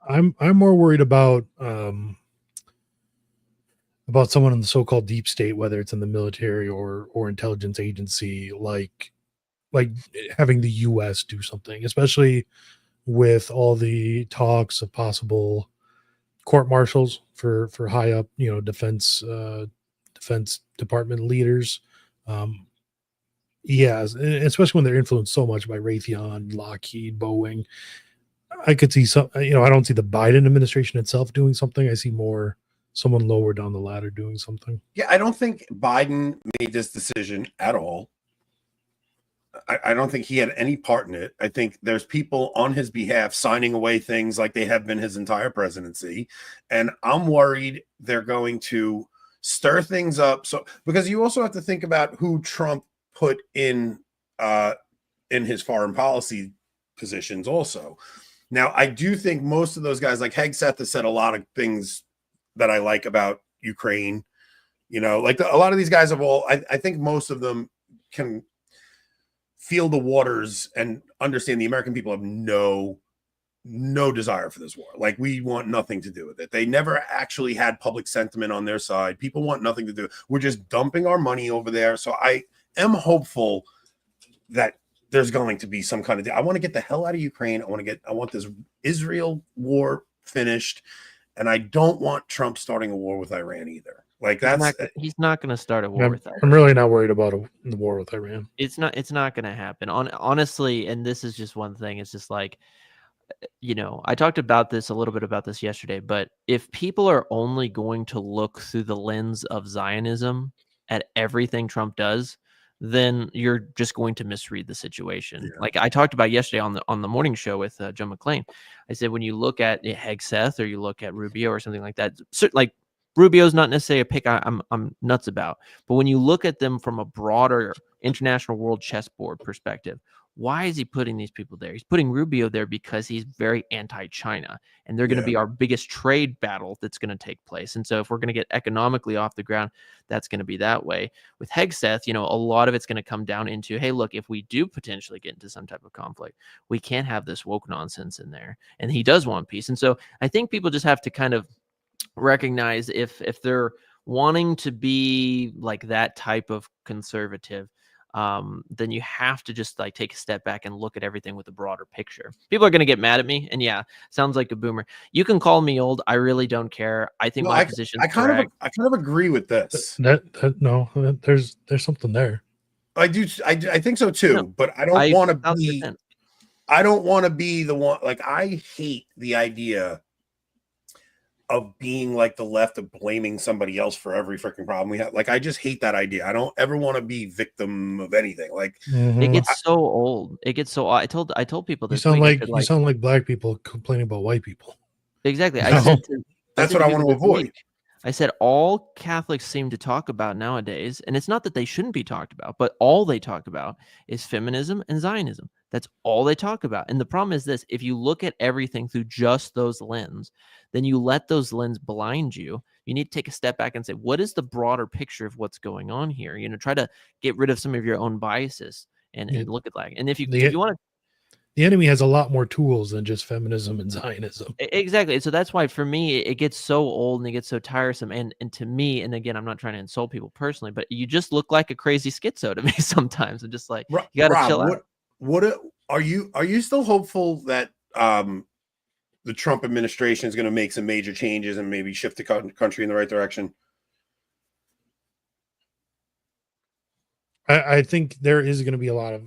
I'm more worried about someone in the so-called deep state, whether it's in the military or intelligence agency, like having the U.S. do something, especially with all the talks of possible court martials for high up, defense department leaders. Especially when they're influenced so much by Raytheon, Lockheed, Boeing. I could see some, I don't see the Biden administration itself doing something. I see more someone lower down the ladder doing something. Yeah, I don't think Biden made this decision at all. I don't think he had any part in it. I think there's people on his behalf signing away things like they have been his entire presidency. And I'm worried they're going to stir things up. So, because you also have to think about who Trump put in his foreign policy positions also. Now, I do think most of those guys, like Hegseth, has said a lot of things that I like about Ukraine. Like a lot of these guys I think most of them can feel the waters and understand the American people have no desire for this war. Like, we want nothing to do with it. They never actually had public sentiment on their side. People want nothing to do. We're just dumping our money over there. So I am hopeful that there's going to be some kind of, I want to get the hell out of Ukraine. I want this Israel war finished. And I don't want Trump starting a war with Iran either. Like, he's not going to start a war with Iran. I'm really not worried about the war with Iran. It's not going to happen. Honestly, and this is just one thing. It's just like, I talked about this a little bit about this yesterday, but if people are only going to look through the lens of Zionism at everything Trump does, then you're just going to misread the situation. Yeah. Like I talked about yesterday on the morning show with Joe McClain. I said, when you look at Hegseth or you look at Rubio or something like that, like Rubio's not necessarily a pick I'm nuts about, but when you look at them from a broader international world chessboard perspective, why is he putting these people there? He's putting Rubio there because he's very anti-China, and they're going to be our biggest trade battle that's going to take place. And so if we're going to get economically off the ground, that's going to be that way. With Hegseth, a lot of it's going to come down into, hey, look, if we do potentially get into some type of conflict, we can't have this woke nonsense in there. And he does want peace. And so I think people just have to kind of recognize if they're wanting to be like that type of conservative, then you have to just like take a step back and look at everything with a broader picture. People are going to get mad at me, and sounds like a boomer. You can call me old. I really don't care. I think my position. I kind of agree with this. No, there's something there. I do. I think so too. But I don't want to be. I don't want to be the one. Like, I hate the idea of being like the left, of blaming somebody else for every freaking problem we have. Like, I just hate that idea. I don't ever want to be victim of anything. Like, it gets so old. It gets so. I told people this. You sound like black people complaining about white people. Exactly. That's what I want to avoid. I said all Catholics seem to talk about nowadays, and it's not that they shouldn't be talked about, but all they talk about is feminism and Zionism. That's all they talk about. And the problem is this: if you look at everything through just those lenses, then you let those lenses blind you. You need to take a step back and say, what is the broader picture of what's going on here? Try to get rid of some of your own biases and look at that. And if you want to, the enemy has a lot more tools than just feminism and Zionism. Exactly. So that's why for me, it gets so old and it gets so tiresome. And to me, and again, I'm not trying to insult people personally, but you just look like a crazy schizo to me sometimes. I'm just like, you got to chill out. What are you still hopeful that the Trump administration is going to make some major changes and maybe shift the country in the right direction? I think there is going to be a lot of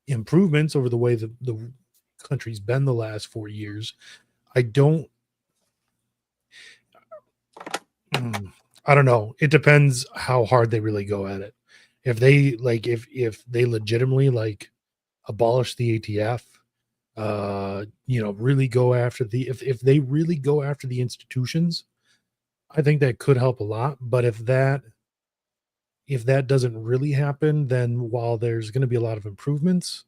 improvements over the way the country's been the last 4 years. I don't I don't know. It depends how hard they really go at it. If they like, if they legitimately like abolish the ATF, really go after if they really go after the institutions, I think that could help a lot. But if that doesn't really happen, then while there's going to be a lot of improvements,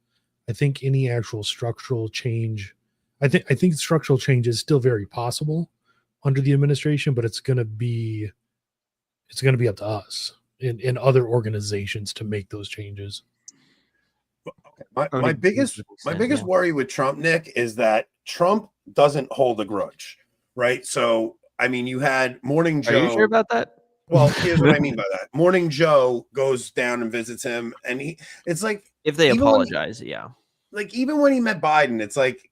I think any actual structural change, I think structural change is still very possible under the administration, but it's going to be up to us in other organizations to make those changes. My biggest worry with Trump, Nick, is that Trump doesn't hold a grudge, right? So I mean, you had Morning Joe. Are you sure about that? Well, here's what I mean by that. Morning Joe goes down and visits him, and it's like If they even apologize, yeah. Like even when he met Biden, it's like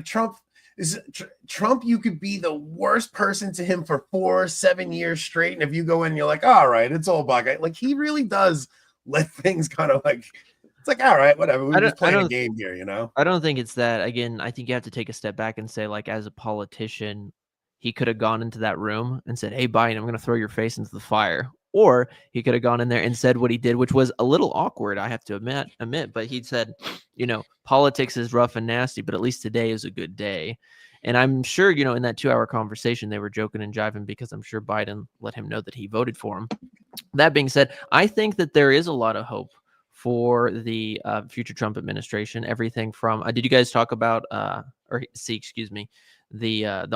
Trump is Trump. You could be the worst person to him for 4-7 years straight, and if you go in, you're like, all right, it's all bug. Like he really does let things kind of like. It's like, all right, whatever. We're just playing a game here, you know? I don't think it's that. Again, I think you have to take a step back and say, like, as a politician, he could have gone into that room and said, hey, Biden, I'm going to throw your face into the fire. Or he could have gone in there and said what he did, which was a little awkward, I have to admit. But he said, politics is rough and nasty, but at least today is a good day. And I'm sure, in that 2-hour conversation, they were joking and jiving because I'm sure Biden let him know that he voted for him. That being said, I think that there is a lot of hope for the future Trump administration. Everything from did you guys talk about the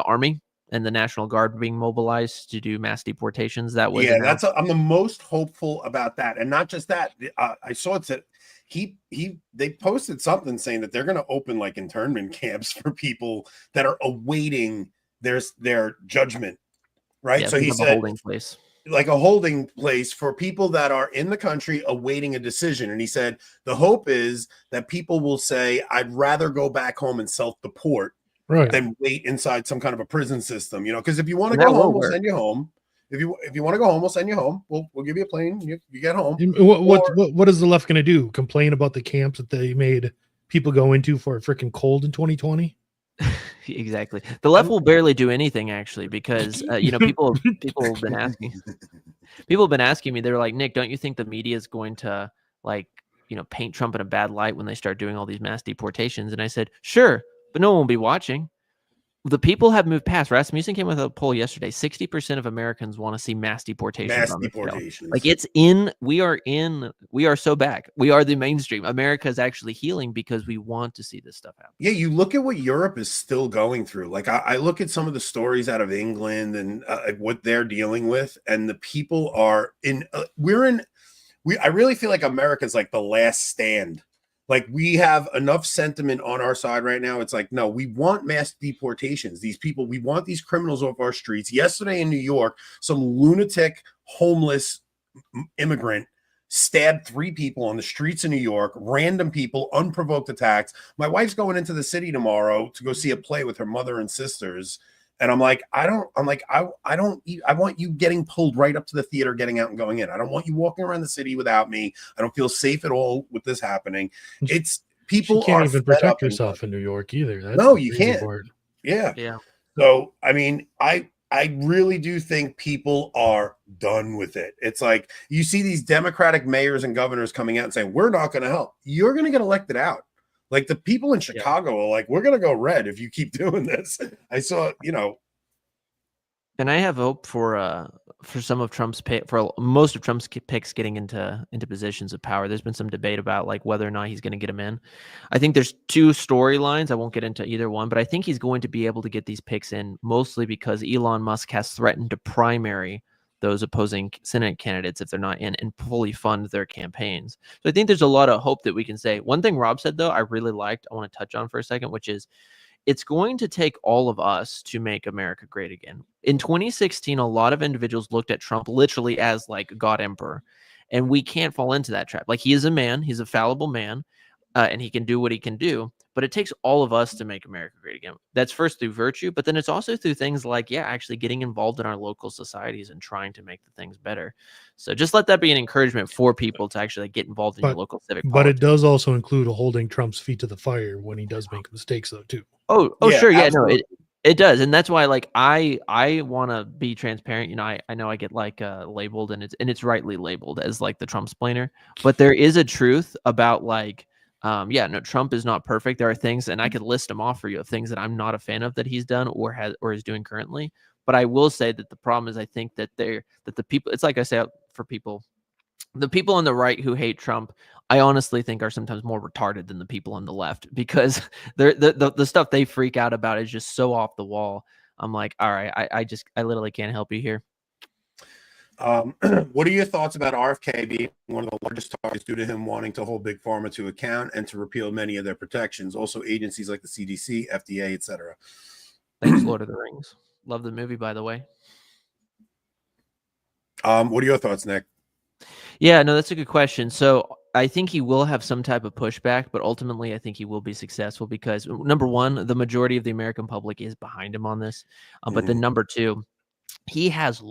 Army and the National Guard being mobilized to do mass deportations? That was announced. I'm the most hopeful about that, and not just that. I saw it that they posted something saying that they're going to open like internment camps for people that are awaiting their judgment, right? Yeah, so he said a holding place. Like a holding place for people that are in the country awaiting a decision. And he said, the hope is that people will say, I'd rather go back home and self-deport than wait inside some kind of a prison system, because if you want to go home, we'll send you home. If you want to go home, we'll send you home. We'll give you a plane. You get home. What is the left going to do? Complain about the camps that they made people go into for a freaking cold in 2020? Exactly. The left will barely do anything actually, because people have been asking me. They're like, Nick, don't you think the media is going to paint Trump in a bad light when they start doing all these mass deportations? And I said, sure, but no one will be watching. The people have moved past. Rasmussen came with a poll yesterday. 60% of Americans want to see mass deportations. Like we are so back. We are the mainstream. America is actually healing because we want to see this stuff happen. Yeah, you look at what Europe is still going through. Like I look at some of the stories out of England and what they're dealing with, and the people are I really feel like America's like the last stand. Like we have enough sentiment on our side right now. It's like, no, we want mass deportations. These people, we want these criminals off our streets. Yesterday in New York, some lunatic, homeless immigrant stabbed 3 people on the streets of New York, random people, unprovoked attacks. My wife's going into the city tomorrow to go see a play with her mother and sisters. And I'm like, I want you getting pulled right up to the theater, getting out and going in. I don't want you walking around the city without me. I don't feel safe at all with this happening. It's people can't even protect yourself in New York either. That's you can't. Yeah. So, I mean, I really do think people are done with it. It's like you see these Democratic mayors and governors coming out and saying, we're not going to help. You're going to get elected out. Like the people in Chicago are like, we're going to go red if you keep doing this. I saw, And I have hope for some of Trump's for most of Trump's picks getting into positions of power. There's been some debate about like whether or not he's going to get them in. I think there's 2 storylines. I won't get into either one, but I think he's going to be able to get these picks in mostly because Elon Musk has threatened to primary those opposing Senate candidates if they're not in and fully fund their campaigns. So I think there's a lot of hope that we can say. One thing Rob said, though, I really liked, I want to touch on for a second, which is it's going to take all of us to make America great again. In 2016, a lot of individuals looked at Trump literally as like God Emperor, and we can't fall into that trap. Like he is a man, he's a fallible man, and he can do what he can do. But it takes all of us to make America great again. That's first through virtue, but then it's also through things like, actually getting involved in our local societies and trying to make the things better. So just let that be an encouragement for people to actually get involved in your local civic politics. But it does also include holding Trump's feet to the fire when he does make mistakes, though, too. Oh, sure. Yeah, no, It does, and that's why, like, I want to be transparent. You know, I know I get like labeled, and it's rightly labeled as like the Trump splainer, but there is a truth about like, yeah, no, Trump is not perfect. There are things, and I could list them off for you of things that I'm not a fan of that he's done or has or is doing currently. But I will say that the problem is, I think that the people. It's like I say for people. The people on the right who hate Trump, I honestly think are sometimes more retarded than the people on the left because the stuff they freak out about is just so off the wall. I'm like, all right, I literally can't help you here. What are your thoughts about RFK being one of the largest targets due to him wanting to hold big pharma to account and to repeal many of their protections? Also, agencies like the CDC, FDA, etc. Thanks, Lord of the Rings. Love the movie, by the way. What are your thoughts, Nick? Yeah, no, that's a good question. So I think he will have some type of pushback, but ultimately I think he will be successful because number one, the majority of the American public is behind him on this. But then number two, he has he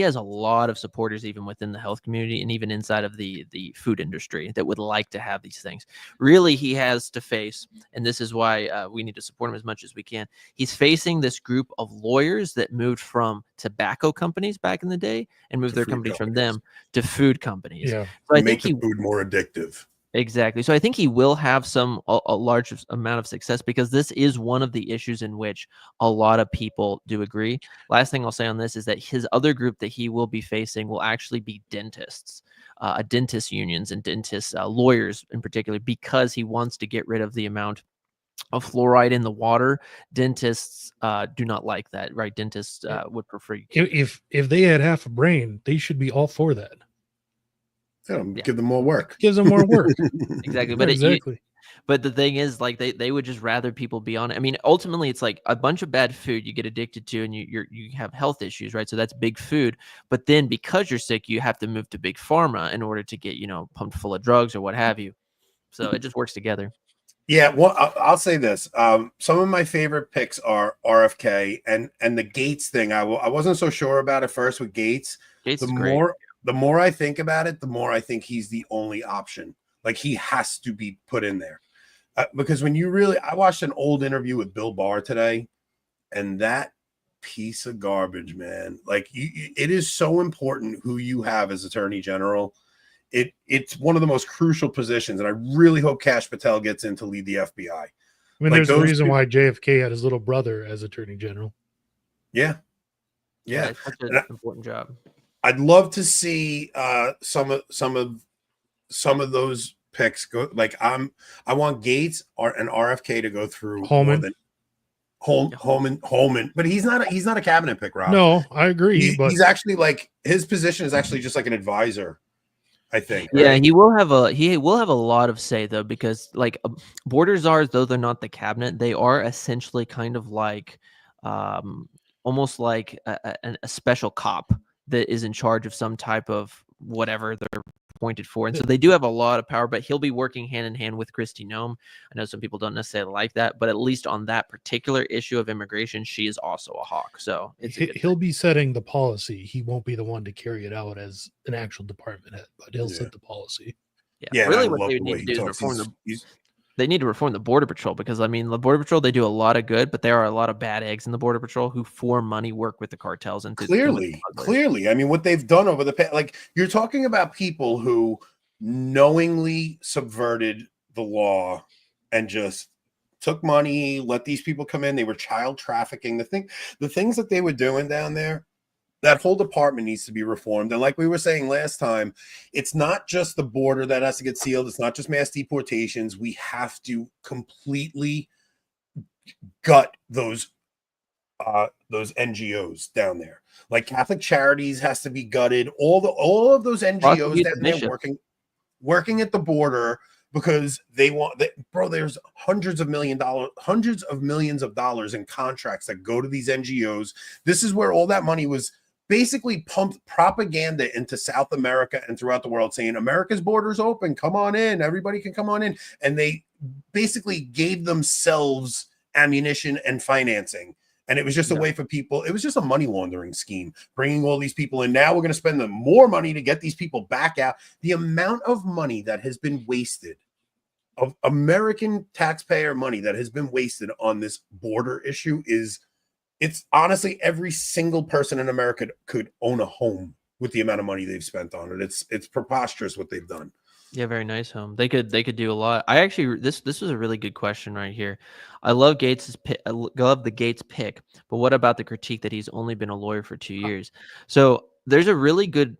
has a lot of supporters even within the health community and even inside of the food industry that would like to have these things. Really, he has to face, and this is why we need to support him as much as we can. He's facing this group of lawyers that moved from tobacco companies back in the day and moved their companies from them to food companies. Yeah. So I Make think the food more addictive. Exactly. So I think he will have a large amount of success because this is one of the issues in which a lot of people do agree. Last thing I'll say on this is that his other group that he will be facing will actually be dentists, dentist unions and dentist lawyers in particular, because he wants to get rid of the amount of fluoride in the water. Dentists do not like that, right? Dentists would prefer you keep it. If they had half a brain, they should be all for that. Yeah, give them more work. Gives them more work. Exactly. Yeah, But exactly. but the thing is, like, they would just rather people be on it. I mean, ultimately, it's like a bunch of bad food you get addicted to, and you have health issues, right? So that's big food. But then because you're sick, you have to move to big pharma in order to get, pumped full of drugs or what have you. So it just works together. Yeah, well, I'll say this. Some of my favorite picks are RFK and the Gates thing. I wasn't so sure about at first with Gates. Gates The is great. more I think about it, the more I think he's the only option. Like he has to be put in there because I watched an old interview with Bill Barr today, and that piece of garbage, man. Like it is so important who you have as Attorney General. It's one of the most crucial positions, and I really hope Kash Patel gets in to lead the FBI. I mean, Like there's a reason two- why JFK had his little brother as Attorney General. Yeah. It's such an important job. I'd love to see some of those picks go. Like I want Gates and RFK to go through more than Holman, but he's not a cabinet pick, Rob. No, I agree. But he's actually like his position is actually just like an advisor, I think. Yeah, right? he will have a lot of say though, because like border czars, though they're not the cabinet, they are essentially kind of like almost like a special cop that is in charge of some type of whatever they're appointed for. And so they do have a lot of power, but he'll be working hand in hand with Kristi Noem. I know some people don't necessarily like that, but at least on that particular issue of immigration, she is also a hawk. So he'll be setting the policy. He won't be the one to carry it out as an actual department head, but he'll set the policy. Yeah, really what they would need to do is reform they need to reform the Border Patrol, because I mean the Border Patrol, they do a lot of good, but there are a lot of bad eggs in the Border Patrol who for money work with the cartels and clearly. I mean, what they've done over the past, like you're talking about people who knowingly subverted the law and just took money, let these people come in. They were child trafficking. The things that they were doing down there. That whole department needs to be reformed. And like we were saying last time, it's not just the border that has to get sealed. It's not just mass deportations. We have to completely gut those NGOs down there. Like Catholic Charities has to be gutted. All of those NGOs down there working at the border because they want that, bro. There's hundreds of millions of dollars in contracts that go to these NGOs. This is where all that money was basically pumped propaganda into South America and throughout the world saying America's borders open, come on in, everybody can come on in. And they basically gave themselves ammunition and financing. And it was just a way for people. It was just a money laundering scheme, bringing all these people in. Now we're going to spend more money to get these people back out. The amount of money that has been wasted of American taxpayer money that has been wasted on this border issue it's honestly every single person in America could own a home with the amount of money they've spent on it. It's preposterous what they've done. Yeah, very nice home. They could do a lot. I actually this was a really good question right here. I love Gates's pick. Love the Gates pick, but what about the critique that he's only been a lawyer for 2 years? So there's a really good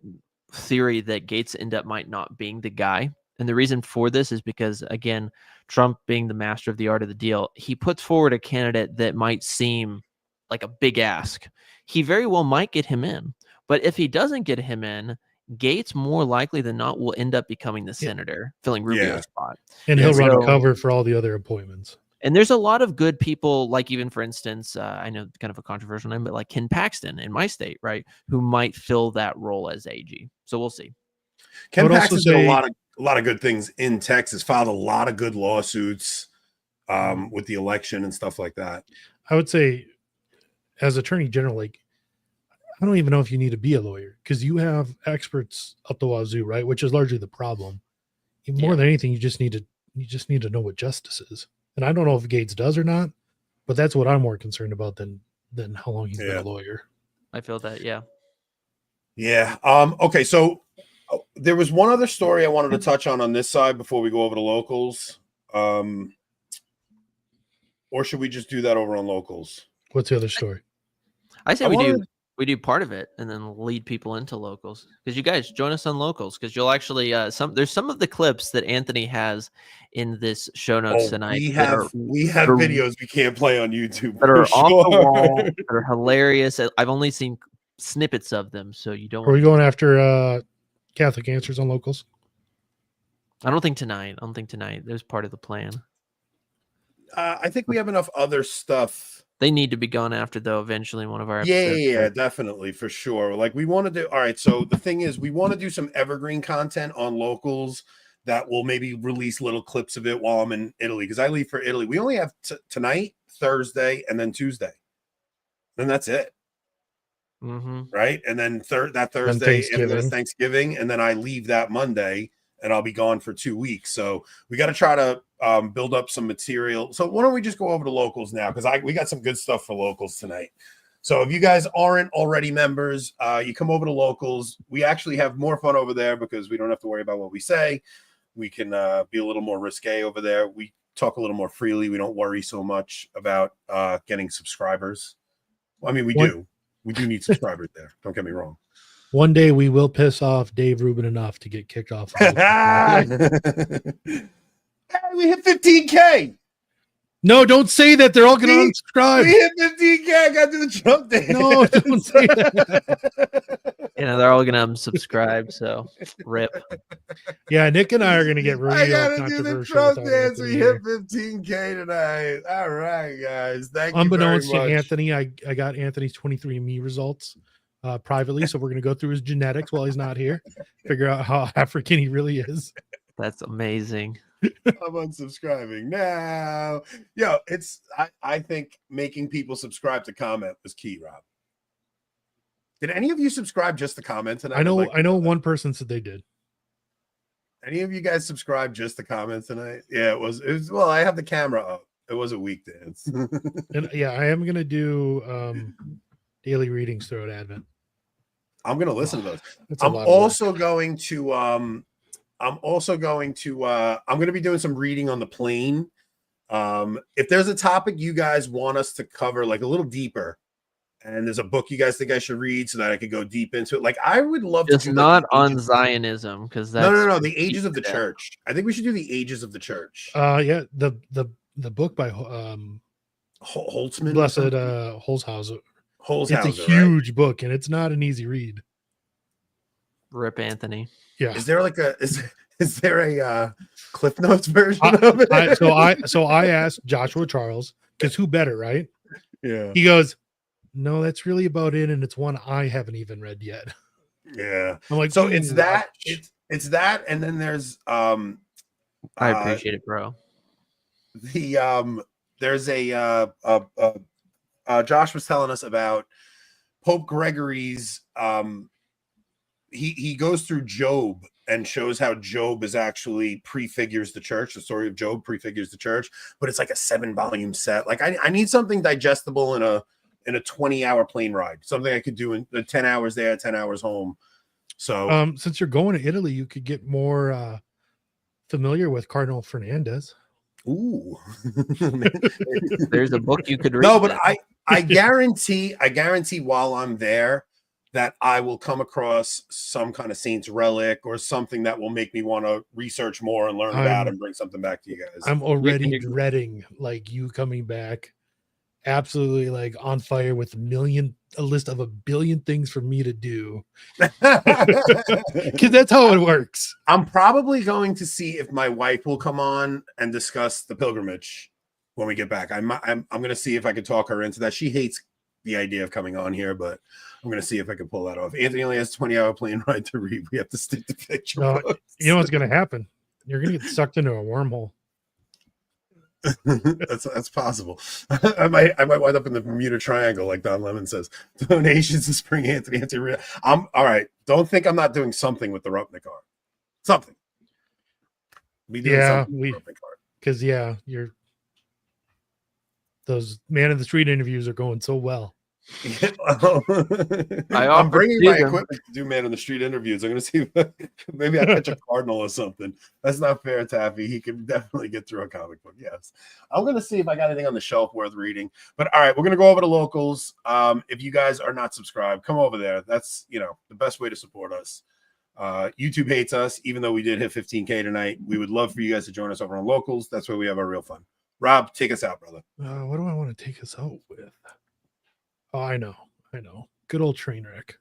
theory that Gates end up might not being the guy, and the reason for this is because again, Trump being the master of the art of the deal, he puts forward a candidate that might seem like a big ask. He very well might get him in, but if he doesn't get him in, Gates more likely than not will end up becoming the senator, filling Rubio's spot. And Yeah, he'll run so- a cover for all the other appointments. And there's a lot of good people, like even for instance, I know kind of a controversial name, but like Ken Paxton in my state, right, who might fill that role as AG. So we'll see. Ken would also Paxton's did say- a lot of good things in Texas, filed a lot of good lawsuits with the election and stuff like that. I would say, as Attorney General, like, I don't even know if you need to be a lawyer because you have experts up the wazoo, right? Which is largely the problem. More than anything, you just need to know what justice is. And I don't know if Gates does or not, but that's what I'm more concerned about than how long he's been a lawyer. I feel that, yeah. Yeah. Okay. So there was one other story I wanted to touch on this side before we go over to locals. Or should we just do that over on locals? What's the other story? I say we do part of it and then lead people into locals, because you guys join us on locals, because you'll actually there's some of the clips that Anthony has in this show notes tonight. We have videos we can't play on YouTube that are for off the sure. wall, that are hilarious. I've only seen snippets of them, so you don't. Are we going after Catholic Answers on locals? I don't think tonight. There's part of the plan. I think we have enough other stuff. They need to be gone after, though, eventually in one of our episodes. Yeah, definitely, for sure. Like, we want to do, all right, so the thing is, we want to do some evergreen content on locals that will maybe release little clips of it while I'm in Italy, because I leave for Italy. We only have tonight, Thursday, and then Tuesday. Then that's it. Mm-hmm. Right? And then that Thursday, and then it's Thanksgiving, and then I leave that Monday, and I'll be gone for 2 weeks. So we got to try to build up some material. So why don't we just go over to locals now? Because we got some good stuff for locals tonight. So if you guys aren't already members, you come over to locals. We actually have more fun over there because we don't have to worry about what we say. We can be a little more risque over there. We talk a little more freely. We don't worry so much about getting subscribers. I mean, we do. We do need subscribers there. Don't get me wrong. One day we will piss off Dave Rubin enough to get kicked off. Hey, we hit 15K. No, don't say that. They're all going to unsubscribe. We hit 15K. I got to do the Trump dance. No, don't say that. They're all going to unsubscribe, so rip. Yeah, Nick and I are going to get I real got to do the controversial. Trump with dance. Anthony We here. hit 15K tonight. All right, guys. Thank you Unbeknownst very to much. Anthony, I got Anthony's 23andMe results privately, so we're going to go through his genetics while he's not here, figure out how African he really is. That's amazing. I'm unsubscribing now. Yo, I think making people subscribe to comment was key, Rob. Did any of you subscribe just to comment tonight? I know one person said they did. Any of you guys subscribe just to comment tonight? Yeah, it was well, I have the camera up. It was a week dance. And yeah, I am going to do daily readings throughout Advent. I'm going to listen to those. That's a I'm lot of work. also going to I'm going to be doing some reading on the plane. If there's a topic you guys want us to cover like a little deeper, and there's a book you guys think I should read so that I could go deep into it, like I would love Just to do not like, the on ages- Zionism, because that's no, the ages of the church. I think we should do the ages of the church. Yeah, the book by Holtzman, Blessed Holzhauser. Holzhauser, It's a huge book, and it's not an easy read. Rip Anthony. Yeah. Is there like is there a Cliff Notes version of it? So I asked Joshua Charles, because who better, right? Yeah. He goes, no, that's really about it, and it's one I haven't even read yet. Yeah. I'm like, so it's "Ooh, that ouch." it's that, and then there's I appreciate it, bro. There's Josh was telling us about Pope Gregory's he goes through Job and shows how Job is actually prefigures the church. The story of Job prefigures the church, but it's like a 7-volume set. Like I need something digestible in a 20-hour plane ride, something I could do in 10 hours there, 10 hours home. So since you're going to Italy, you could get more familiar with Cardinal Fernandez. ooh. There's a book you could read. No, but then. I guarantee while I'm there that I will come across some kind of saint's relic or something that will make me want to research more and learn about and bring something back to you guys. I'm already dreading like you coming back absolutely like on fire with a list of 1 billion things for me to do. Because that's how it works. I'm probably going to see if my wife will come on and discuss the pilgrimage when we get back. I'm going to see if I can talk her into that. She hates the idea of coming on here, but I'm going to see if I can pull that off. Anthony only has 20-hour plane ride to read. We have to stick to picture books. You know what's going to happen? You're going to get sucked into a wormhole. that's possible. I might wind up in the Bermuda Triangle, like Don Lemon says. Donations to Spring Anthony. I'm all right. Don't think I'm not doing something with the Rupnik card. Something. Because you're those man in the street interviews are going so well. I'm bringing my equipment to do man on the street interviews. I'm going to see if maybe I catch a cardinal or something. That's not fair, Taffy. He can definitely get through a comic book. Yes. I'm going to see if I got anything on the shelf worth reading. But all right, we're going to go over to locals. If you guys are not subscribed, come over there. That's, the best way to support us. YouTube hates us, even though we did hit 15K tonight. We would love for you guys to join us over on locals. That's where we have our real fun. Rob, take us out, brother. What do I want to take us out with? Oh, I know. Good old train wreck.